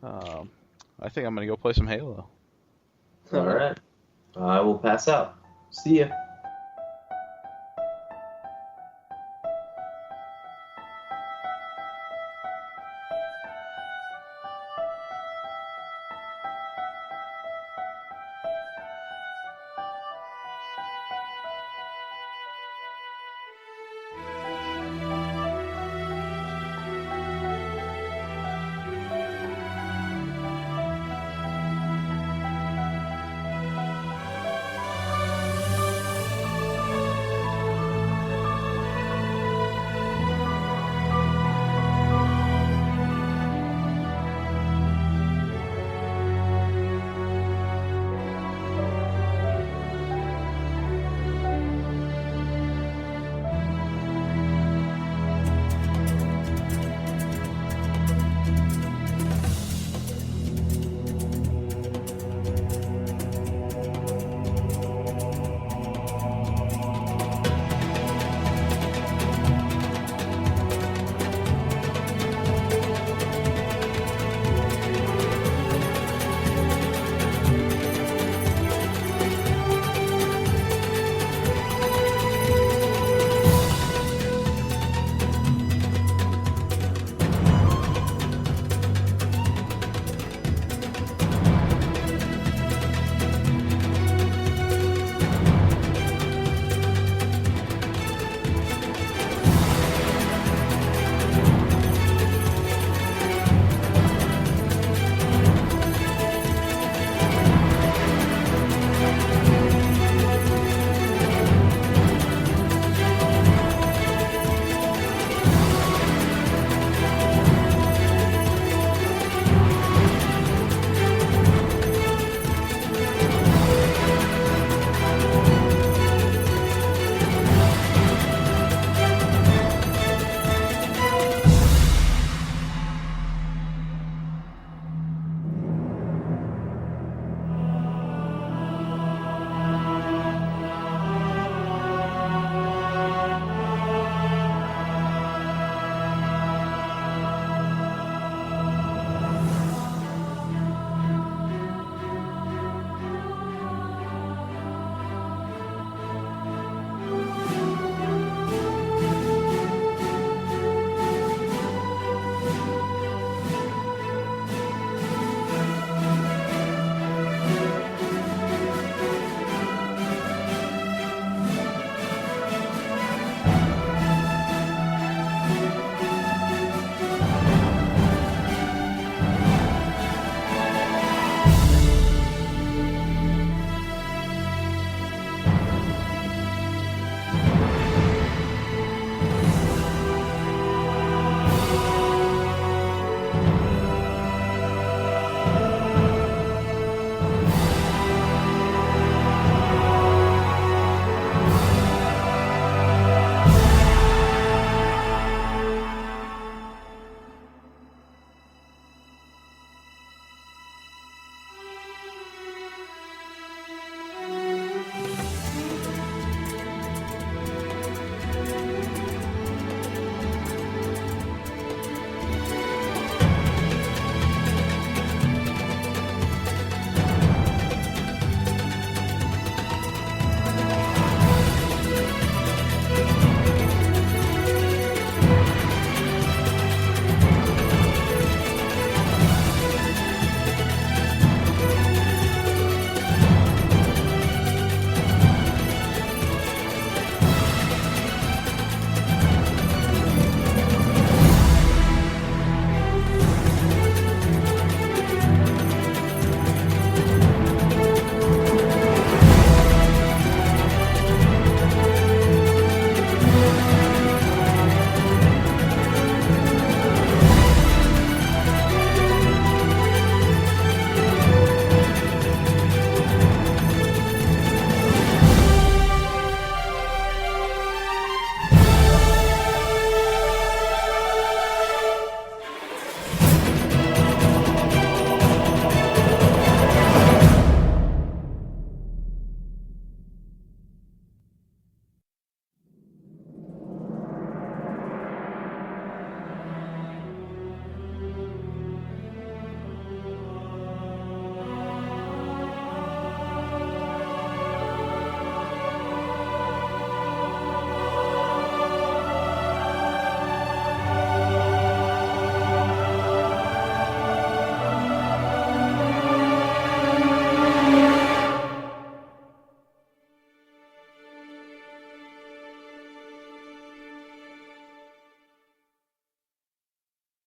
I think I'm gonna go play some Halo. All right. I will pass out. See ya.